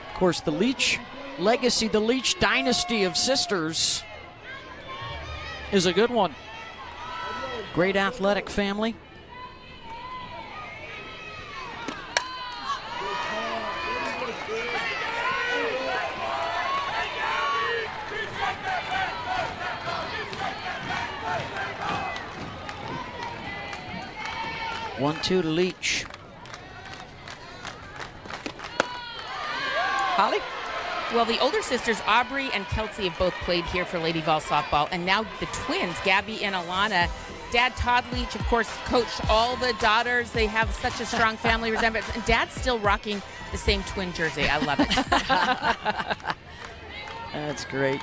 Of course, the Leach legacy, the Leach dynasty of sisters is a good one. Great athletic family. One-two to Leach. Holly? Well, the older sisters, Aubrey and Kelsey, have both played here for Lady Vol softball. And now the twins, Gabby and Alana. Dad, Todd Leach, of course, coached all the daughters. They have such a strong family resemblance. And Dad's still rocking the same twin jersey. I love it. That's great.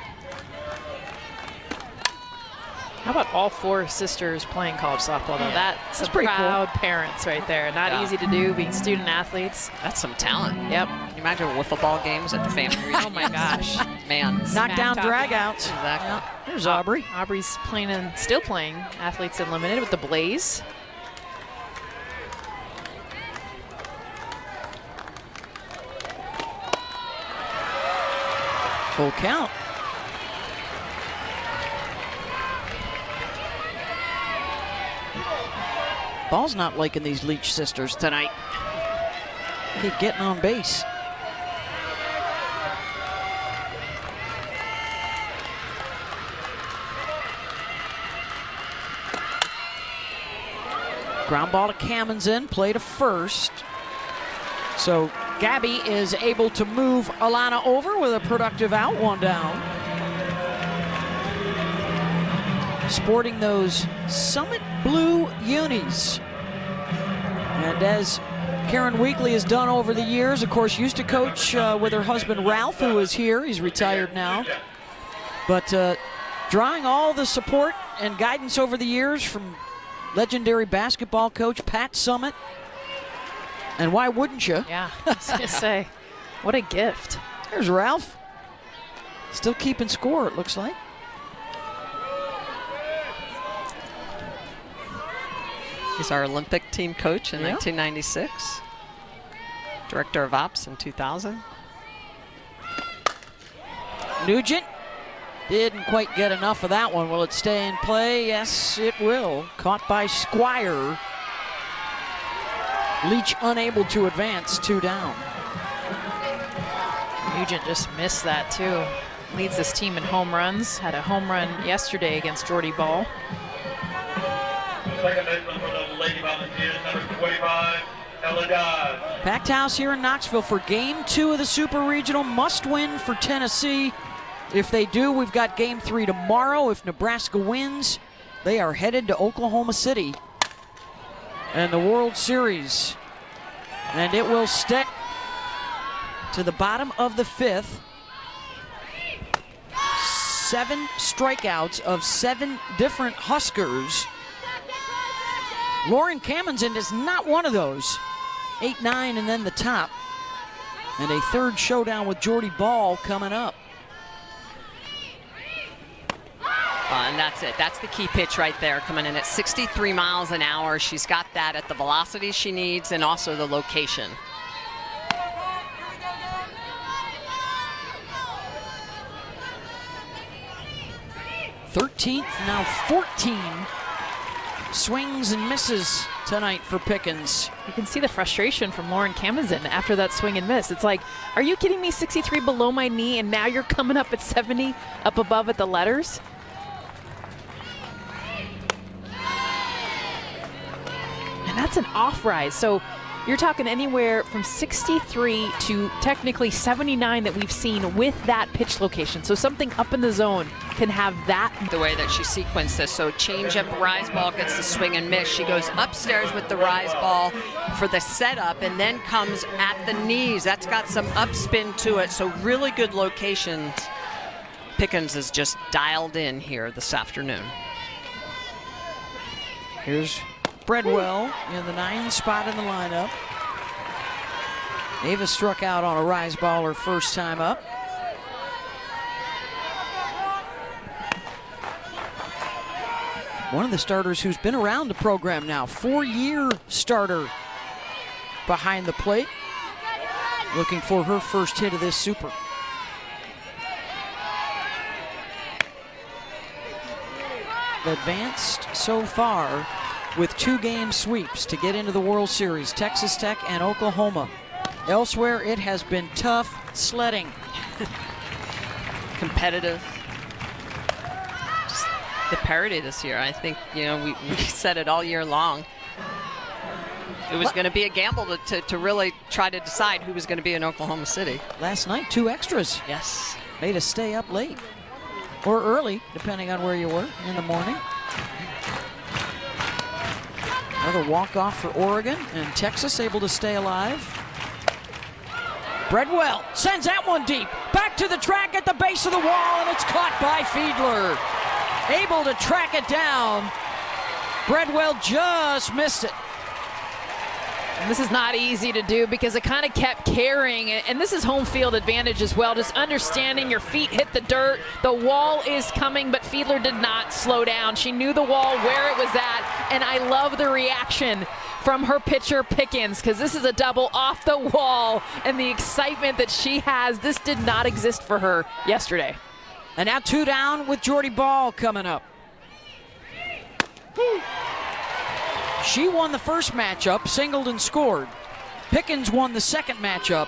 How about all 4 sisters playing college softball, though? Yeah. That's pretty proud parents right there. Not easy to do, being student athletes. That's some talent. Yep. Can you imagine wiffle ball games at the family reunion? Oh, my gosh. Man. Knockdown talking. dragouts. Exactly. Yeah. There's Aubrey. Aubrey's playing and still playing Athletes Unlimited with the Blaze. Full count. Ball's not liking these Leach sisters tonight. Keep getting on base. Ground ball to Kamenzen, play to first. So Gabby is able to move Alana over with a productive out, 1 down. Sporting those Summit Blue unis. And as Karen Weekly has done over the years, of course, used to coach with her husband Ralph, who is here. He's retired now. But drawing all the support and guidance over the years from legendary basketball coach Pat Summit. And why wouldn't you? Yeah, I was going to say, what a gift. There's Ralph. Still keeping score, it looks like. He's our Olympic team coach in 1996. Director of Ops in 2000. Nugent didn't quite get enough of that one. Will it stay in play? Yes, it will. Caught by Squire. Leach unable to advance, 2 down. Nugent just missed that, too. Leads this team in home runs. Had a home run yesterday against Jordy Ball. Second baseman for the Lady Volunteers, number 25, Ella Dodge. Packed house here in Knoxville for Game 2 of the Super Regional. Must win for Tennessee. If they do, we've got Game 3 tomorrow. If Nebraska wins, they are headed to Oklahoma City and the World Series And it will stick to the bottom of the 5th. 7 strikeouts of 7 different Huskers. Lauren Camenzind is not one of those. 8, 9, and then the top. And a third showdown with Jordy Ball coming up. And that's it. That's the key pitch right there, coming in at 63 miles an hour. She's got that at the velocity she needs and also the location. '13th, now 14 swings and misses tonight for Pickens. You can see the frustration from Lauren Camenzind after that swing and miss. It's like, are you kidding me? 63 below my knee, and now you're coming up at 70 up above at the letters? And that's an off rise. So you're talking anywhere from 63 to technically 79 that we've seen with that pitch location. So something up in the zone can have that. The way that she sequenced this, so change up, rise ball gets the swing and miss. She goes upstairs with the rise ball for the setup and then comes at the knees. That's got some upspin to it, so really good locations. Pickens is just dialed in here this afternoon. Here's Breadwell in the 9 spot in the lineup. Ava struck out on a rise ball her first time up. One of the starters who's been around the program now, 4-year starter behind the plate. Looking for her first hit of this super. Advanced so far with 2-game sweeps to get into the World Series, Texas Tech and Oklahoma. Elsewhere, it has been tough sledding. Competitive. Just the parity this year. I think, you know, we said it all year long. It was going to be a gamble to really try to decide who was going to be in Oklahoma City. Last night, 2 extras. Yes. Made us stay up late or early, depending on where you were in the morning. Another walk-off for Oregon, and Texas able to stay alive. Breadwell sends that one deep. Back to the track at the base of the wall, and it's caught by Fiedler. Able to track it down. Breadwell just missed it. And this is not easy to do because it kind of kept carrying, and this is home field advantage as well. Just understanding your feet hit the dirt, the wall is coming, but Fiedler did not slow down. She knew the wall where it was at, and I love the reaction from her pitcher Pickens, because this is a double off the wall, and the excitement that she has. This did not exist for her yesterday. And now 2 down with Jordy Ball coming up. She won the first matchup, singled and scored. Pickens won the second matchup,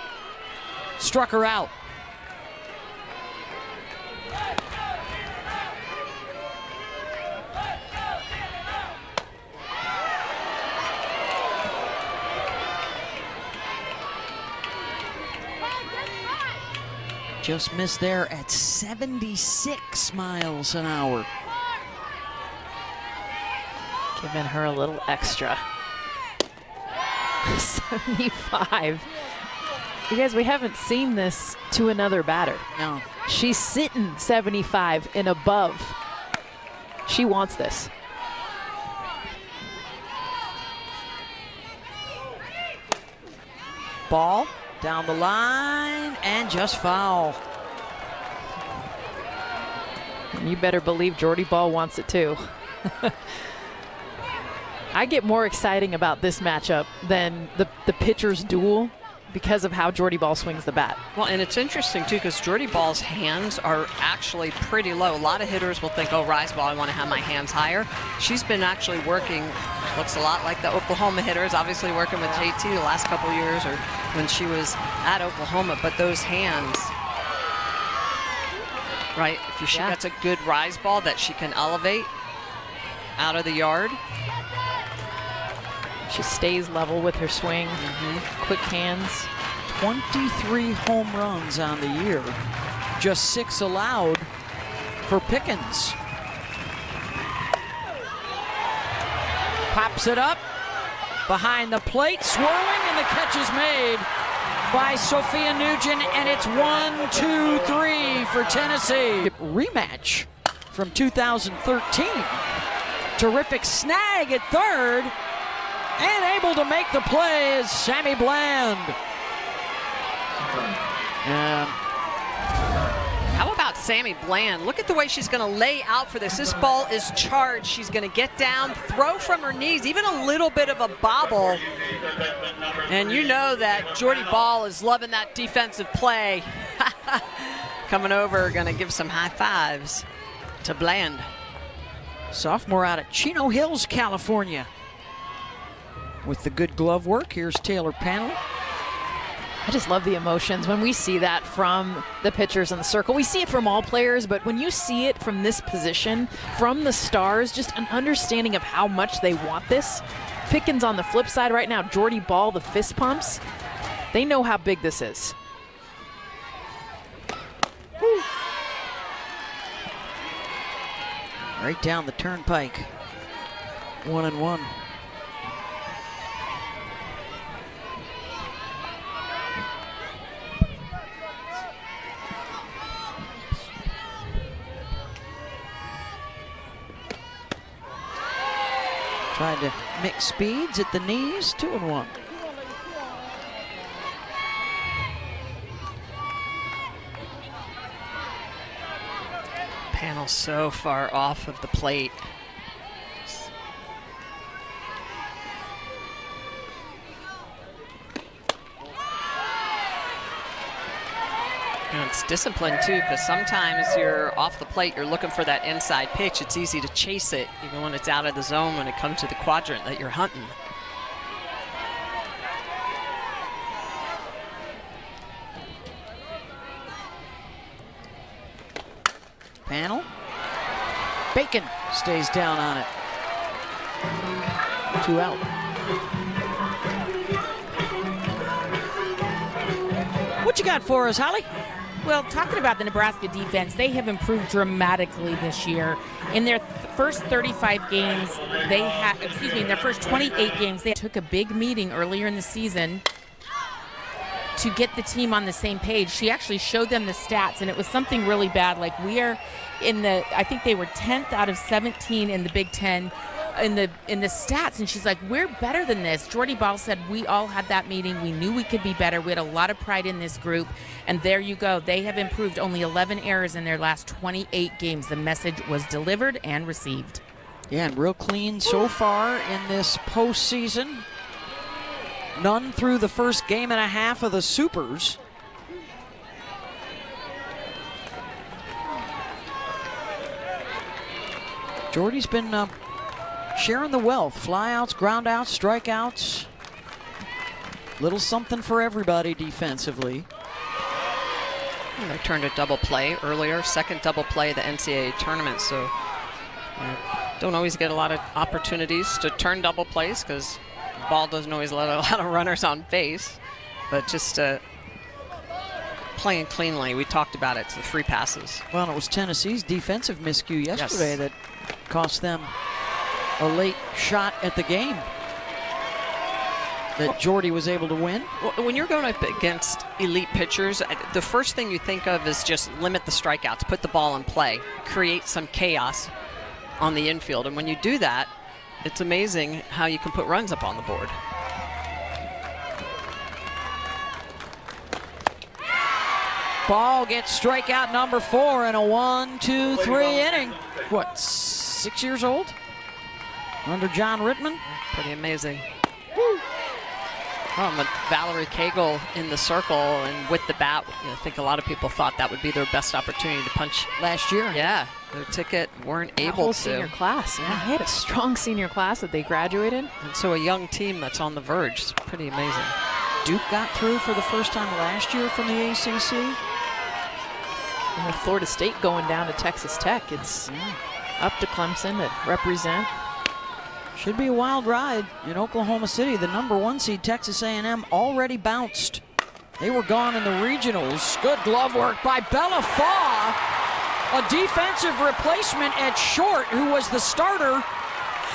struck her out. Just missed there at 76 miles an hour. Giving her a little extra. 75. You guys, we haven't seen this to another batter. No. She's sitting 75 and above. She wants this. Ball down the line and just foul. And you better believe Jordy Ball wants it too. I get more exciting about this matchup than the pitcher's duel because of how Jordy Ball swings the bat. Well, and it's interesting, too, because Jordy Ball's hands are actually pretty low. A lot of hitters will think, oh, rise ball, I want to have my hands higher. She's been actually working, looks a lot like the Oklahoma hitters, obviously working with JT the last couple years or when she was at Oklahoma. But those hands, right, if she gets a good rise ball that she can elevate out of the yard. She stays level with her swing, quick hands. 23 home runs on the year, just 6 allowed for Pickens. Pops it up, behind the plate, swirling, and the catch is made by Sophia Nugent, and it's 1-2-3 for Tennessee. Rematch from 2013. Terrific snag at third, and able to make the play is Sammy Bland. How about Sammy Bland? Look at the way she's going to lay out for this. This ball is charged. She's going to get down, throw from her knees, even a little bit of a bobble. And you know that Jordy Ball is loving that defensive play. Coming over, going to give some high fives to Bland. Sophomore out of Chino Hills, California. With the good glove work, here's Taylor Panel. I just love the emotions when we see that from the pitchers in the circle. We see it from all players, but when you see it from this position, from the stars, just an understanding of how much they want this. Pickens on the flip side right now, Jordy Ball, the fist pumps. They know how big this is. Right down the turnpike. 1-1. Trying to mix speeds at the knees, 2-1. Panel so far off of the plate. And it's discipline too, because sometimes you're off the plate, you're looking for that inside pitch. It's easy to chase it, even when it's out of the zone when it comes to the quadrant that you're hunting. Panel. Bacon stays down on it. 2 out. What you got for us, Holly? Well, talking about the Nebraska defense, they have improved dramatically this year. In their first 35 games, in their first 28 games, they took a big meeting earlier in the season to get the team on the same page. She actually showed them the stats, and it was something really bad. Like, we are I think they were 10th out of 17 in the Big Ten in the stats, and she's like, we're better than this. Jordy Ball said we all had that meeting. We knew we could be better. We had a lot of pride in this group, and there you go. They have improved, only 11 errors in their last 28 games. The message was delivered and received. Yeah, and real clean so far in this postseason. None through the first game and a half of the Supers. Jordy's been sharing the wealth. Flyouts, groundouts, strikeouts. Little something for everybody defensively. And they turned a double play earlier, second double play of the NCAA tournament, so don't always get a lot of opportunities to turn double plays because Ball doesn't always let a lot of runners on base, but just playing cleanly. We talked about it, the 3 passes. Well, it was Tennessee's defensive miscue yesterday that cost them a late shot at the game that Jordy was able to win. Well, when you're going up against elite pitchers, the first thing you think of is just limit the strikeouts, put the ball in play, create some chaos on the infield. And when you do that, it's amazing how you can put runs up on the board. Ball gets strikeout number 4 in a 1-2-3 inning. What, 6 years old? Under John Rittman? Pretty amazing. With Valerie Cagle in the circle and with the bat, I think a lot of people thought that would be their best opportunity to punch last year. Yeah, their ticket weren't able whole to. Senior class. Yeah, they had a strong senior class that they graduated. And so a young team that's on the verge is pretty amazing. Duke got through for the first time last year from the ACC. And with Florida State going down to Texas Tech, it's up to Clemson to represent. Should be a wild ride in Oklahoma City. The number 1 seed, Texas A&M, already bounced. They were gone in the regionals. Good glove work by Bella Faw, a defensive replacement at short who was the starter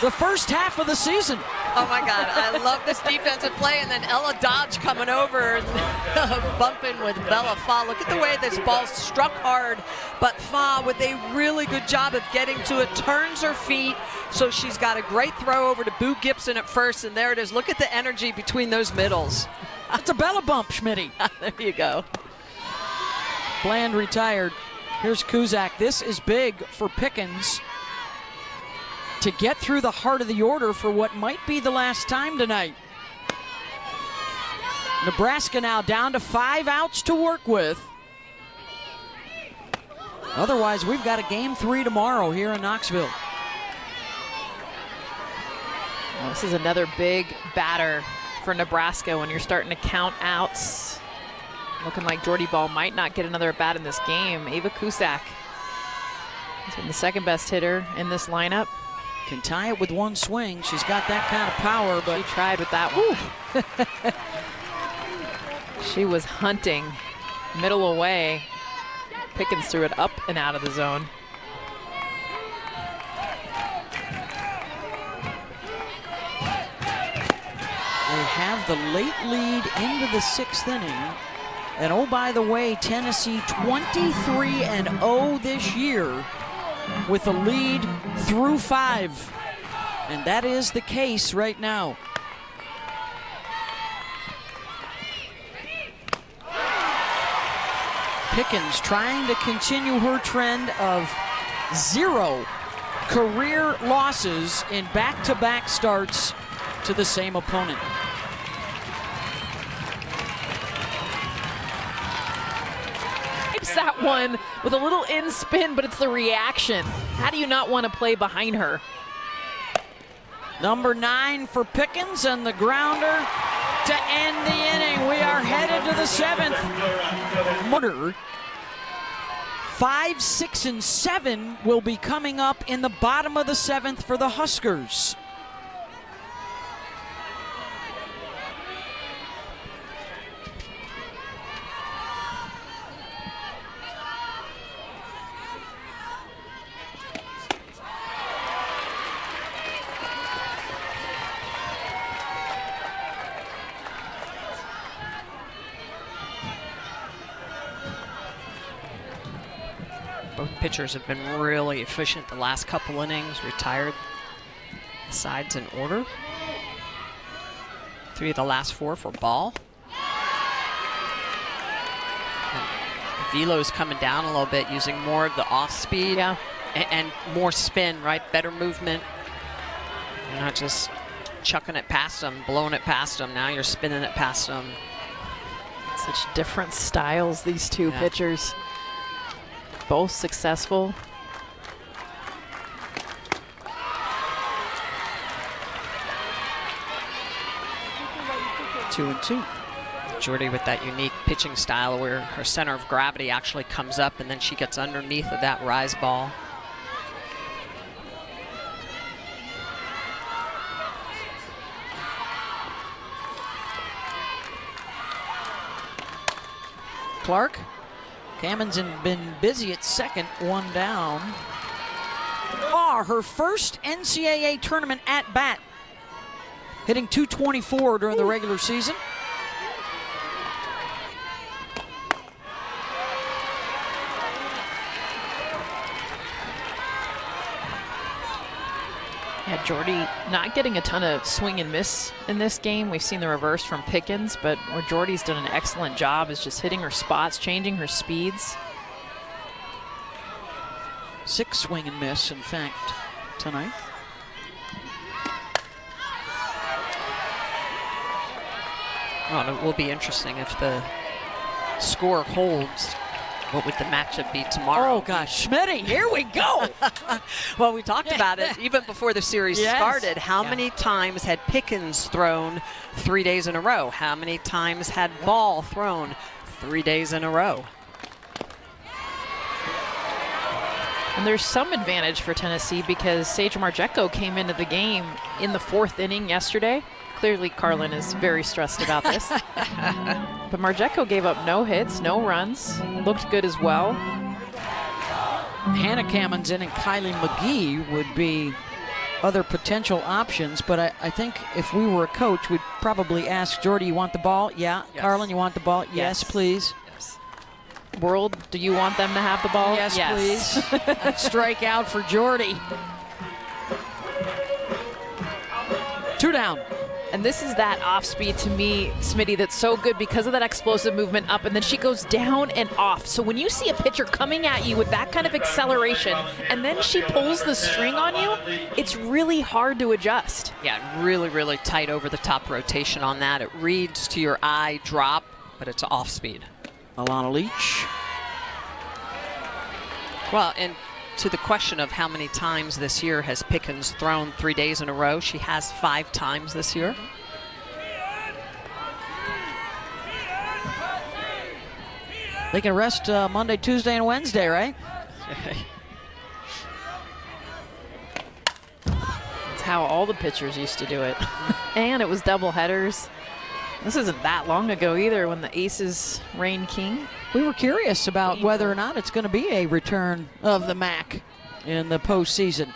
the first half of the season. Oh my God, I love this defensive play, and then Ella Dodge coming over and bumping with Bella Fa. Look at the way this ball struck hard, but Fa with a really good job of getting to it, turns her feet, so she's got a great throw over to Boo Gibson at first, and there it is. Look at the energy between those middles. It's a Bella bump, Schmitty. There you go. Bland retired. Here's Kuzak. This is big for Pickens to get through the heart of the order for what might be the last time tonight. Nebraska now down to 5 outs to work with. Otherwise, we've got a game 3 tomorrow here in Knoxville. Well, this is another big batter for Nebraska when you're starting to count outs. Looking like Jordy Ball might not get another bat in this game. Ava Cusack has been the second best hitter in this lineup. Can tie it with one swing. She's got that kind of power, but she tried with that one. She was hunting middle away. Pickens threw it up and out of the zone. they have the late lead into the 6th inning. And oh, by the way, Tennessee 23-0 this year with a lead through 5. And that is the case right now. Pickens trying to continue her trend of 0 career losses in back-to-back starts to the same opponent. That one with a little in spin, but it's the reaction. How do you not want to play behind her? Number 9 for Pickens, and the grounder to end the inning. We are headed to the 7th. Mutter. 5, 6, and 7 will be coming up in the bottom of the 7th for the Huskers. Both pitchers have been really efficient the last couple innings, retired the sides in order. 3 of the last 4 for Ball. And Velo's coming down a little bit, using more of the off-speed and more spin, right? Better movement. You're not just chucking it past them, blowing it past them. Now you're spinning it past them. Such different styles, these two pitchers. Both successful. 2-2. Jordy with that unique pitching style where her center of gravity actually comes up and then she gets underneath of that rise ball. Clark. Cammon's been busy at second, 1 down. Oh, her first NCAA tournament at bat. Hitting .224 during the regular season. Yeah, Jordy not getting a ton of swing and miss in this game. We've seen the reverse from Pickens, but where Jordy's done an excellent job is just hitting her spots, changing her speeds. 6 swing and miss, in fact, tonight. Well, it will be interesting if the score holds. What would the matchup be tomorrow? Oh, gosh, Schmitty, here we go. Well, we talked about it even before the series started. How many times had Pickens thrown 3 days in a row? How many times had Ball thrown 3 days in a row? And there's some advantage for Tennessee because Sage Marjeko came into the game in the 4th inning yesterday. Clearly, Carlin is very stressed about this. But Marjeko gave up no hits, no runs, looked good as well. Hannah Cammon's in and Kylie McGee would be other potential options, but I think if we were a coach, we'd probably ask Jordy, you want the ball? Yeah. Yes. Carlin, you want the ball? Yes, please. Yes. World, do you want them to have the ball? Yes, please. Strike out for Jordy. 2 down. And this is that off speed to me, Smitty, that's so good because of that explosive movement up, and then she goes down and off. So when you see a pitcher coming at you with that kind of acceleration, and then she pulls the string on you, it's really hard to adjust. Yeah, really, really tight over the top rotation on that. It reads to your eye drop, but it's off speed. Alana Leach. Well, and to the question of how many times this year has Pickens thrown 3 days in a row, she has 5 times this year. They can rest Monday, Tuesday, and Wednesday, right? That's how all the pitchers used to do it. And it was double headers. This isn't that long ago either when the Aces reigned king. We were curious about whether or not it's going to be a return of the MAC in the postseason.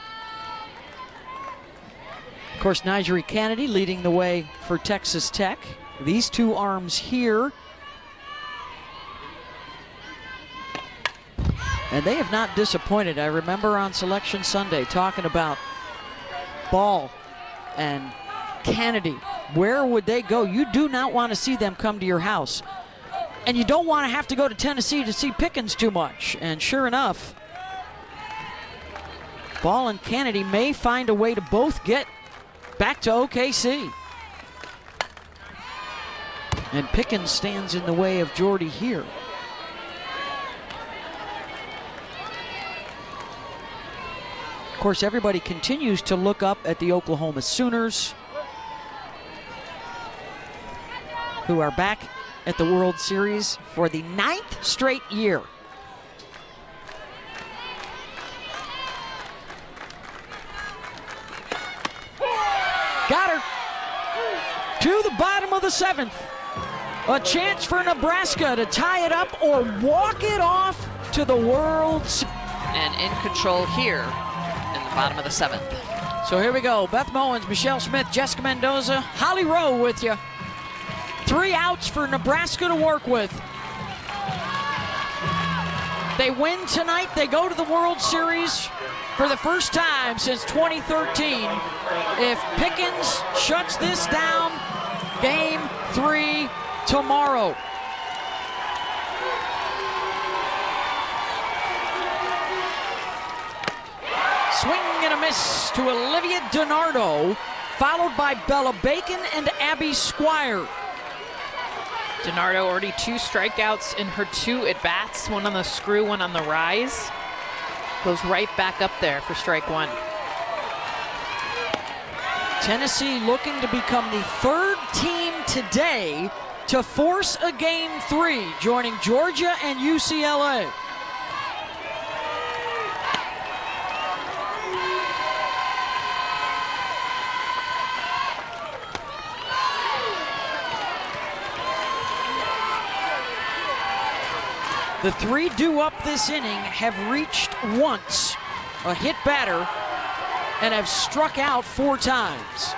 Of course, Nigeri Kennedy leading the way for Texas Tech. These 2 arms here. And they have not disappointed. I remember on Selection Sunday talking about Ball and Kennedy. Where would they go? You do not want to see them come to your house. And you don't want to have to go to Tennessee to see Pickens too much. And sure enough, Ball and Kennedy may find a way to both get back to OKC. And Pickens stands in the way of Jordy here. Of course, everybody continues to look up at the Oklahoma Sooners, who are back at the World Series for the 9th straight year. Got her to the bottom of the 7th. A chance for Nebraska to tie it up or walk it off to the World Series. And in control here in the bottom of the 7th. So here we go. Beth Mowens, Michelle Smith, Jessica Mendoza, Holly Rowe with you. 3 outs for Nebraska to work with. They win tonight. They go to the World Series for the first time since 2013. If Pickens shuts this down, Game 3 tomorrow. Swing and a miss to Olivia DiNardo, followed by Bella Bacon and Abby Squire. DiNardo already 2 strikeouts in her 2 at-bats, 1 on the screw, 1 on the rise. Goes right back up there for strike 1. Tennessee looking to become the 3rd team today to force a Game 3, joining Georgia and UCLA. The 3 due up this inning have reached once a hit batter and have struck out 4 times.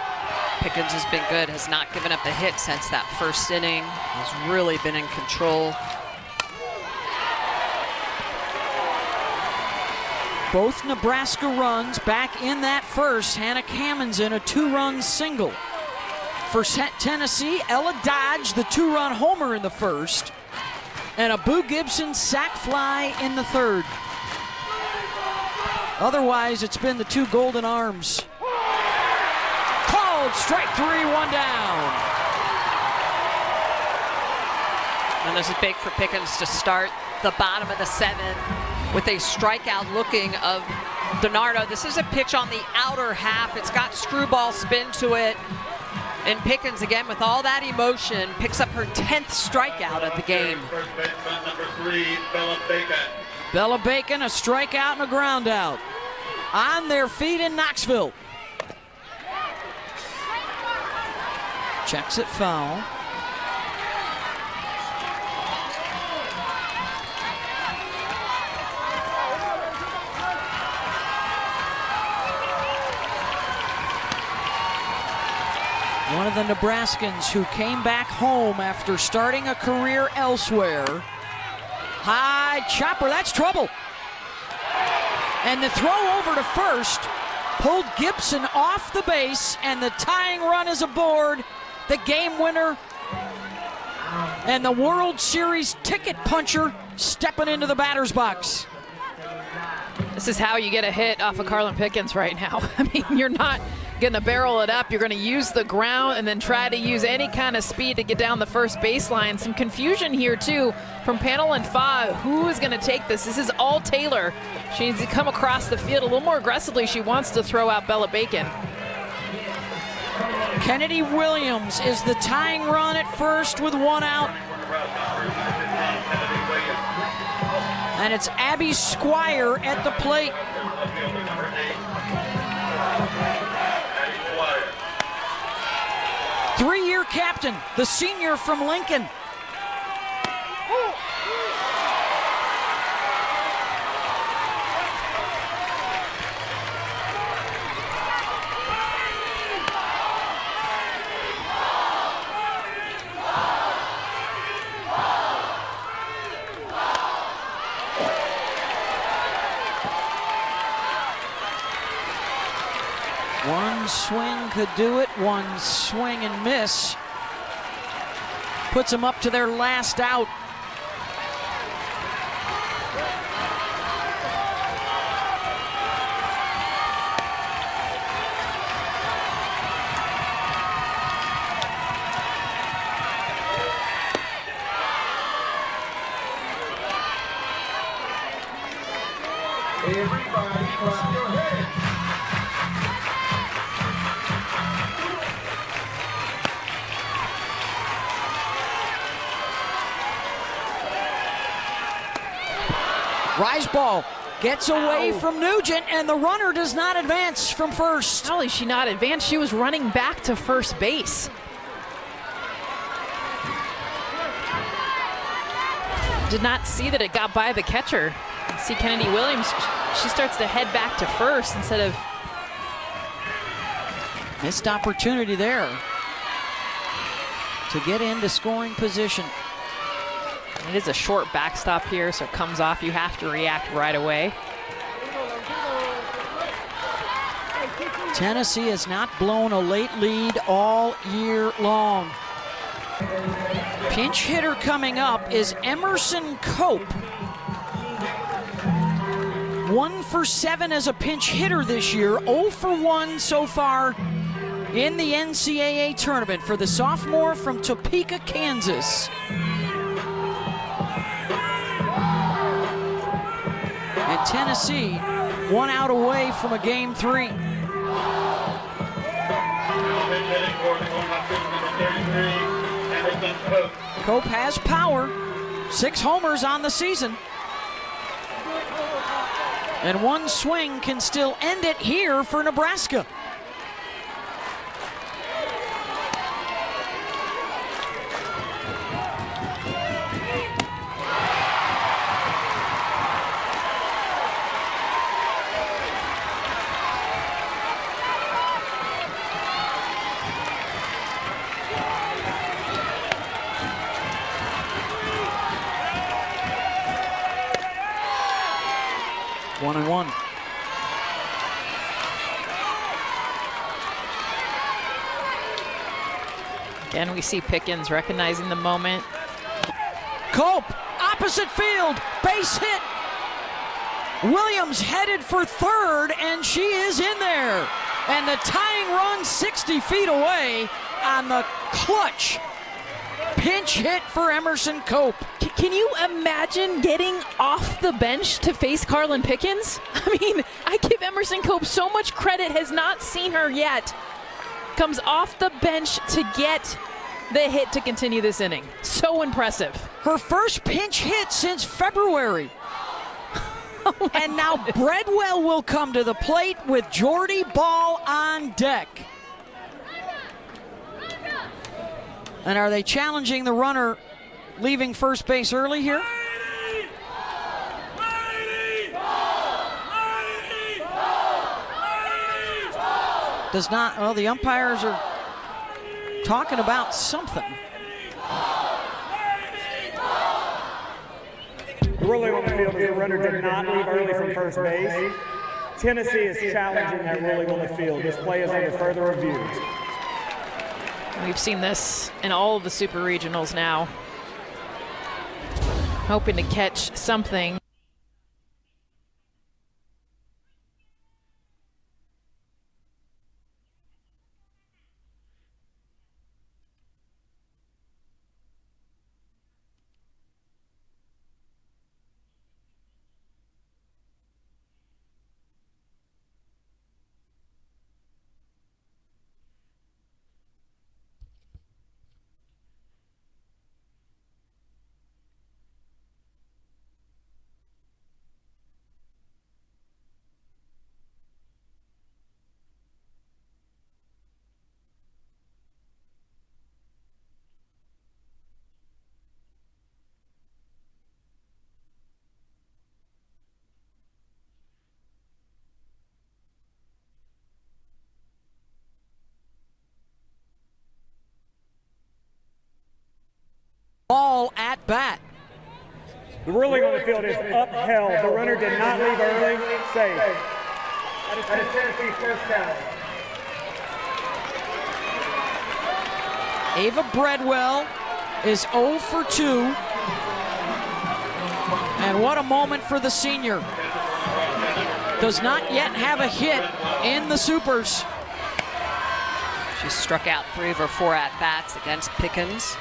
Pickens has been good, has not given up a hit since that first inning. Has really been in control. Both Nebraska runs back in that first. Hannah Cammons in a 2-run single. For Tennessee, Ella Dodge, the 2-run homer in the first. And a Boo Gibson sac fly in the 3rd. Otherwise, it's been the 2 golden arms. Called strike 3, 1 down. And this is big for Pickens to start the bottom of the 7th with a strikeout looking of DiNardo. This is a pitch on the outer half. It's got screwball spin to it. And Pickens, again, with all that emotion, picks up her 10th strikeout of the game. First baseman, number 3, Bella Bacon. Bella Bacon, a strikeout and a ground out. On their feet in Knoxville. Checks it foul. One of the Nebraskans who came back home after starting a career elsewhere. High chopper, that's trouble. And the throw over to first pulled Gibson off the base, and the tying run is aboard. The game winner and the World Series ticket puncher stepping into the batter's box. This is how you get a hit off of Carlin Pickens right now. I mean, you're not going to barrel it up. You're going to use the ground and then try to use any kind of speed to get down the first baseline. Some confusion here, too, from Panel and Fa. Who is going to take this? This is all Taylor. She needs to come across the field a little more aggressively. She wants to throw out Bella Bacon. Kennedy Williams is the tying run at first with one out. And it's Abby Squire at the plate. Three-year captain, the senior from Lincoln. One swing could do it, one swing and miss. Puts them up to their last out. Everybody clap your hands. Rise ball gets away from Nugent, and the runner does not advance from first. Not only she not advanced, she was running back to first base. Did not see that it got by the catcher. See Kennedy Williams, she starts to head back to first instead of... Missed opportunity there to get into scoring position. It is a short backstop here, so it comes off. You have to react right away. Tennessee has not blown a late lead all year long. Pinch hitter coming up is Emerson Cope. 1 for 7 as a pinch hitter this year, 0 for 1 so far in the NCAA tournament for the sophomore from Topeka, Kansas. And Tennessee 1 out away from a game 3. Cope has power, 6 homers on the season. And one swing can still end it here for Nebraska. One and one. Again, we see Pickens recognizing the moment. Cope, opposite field, base hit. Williams headed for third, and she is in there. And the tying run 60 feet away on the clutch pinch hit for Emerson Cope. Can you imagine getting off the bench to face Carlin Pickens? I mean, I give Emerson Cope so much credit, has not seen her yet. Comes off the bench to get the hit to continue this inning. So impressive. Her first pinch hit since February. And now Breadwell will come to the plate with Jordy Ball on deck. And are they challenging the runner leaving first base early here? Does not, well, the umpires are talking about something. The ruling on the field is the runner did not leave early from first base. Tennessee is challenging that ruling on the field. This play is under further review. We've seen this in all of the super regionals now. Hoping to catch something. Ball at bat. The ruling on the field is upheld. The runner did not leave early. Safe. That is Tennessee's first challenge. Ava Breadwell is 0 for 2. And what a moment for the senior. Does not yet have a hit in the Supers. She struck out 3 of her 4 at-bats against Pickens.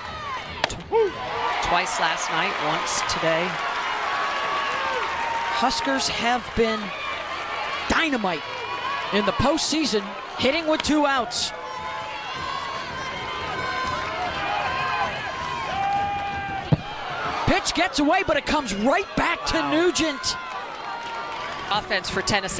Twice last night, once today. Huskers have been dynamite in the postseason, hitting with 2 outs. Pitch gets away, but it comes right back to Nugent. Offense for Tennessee.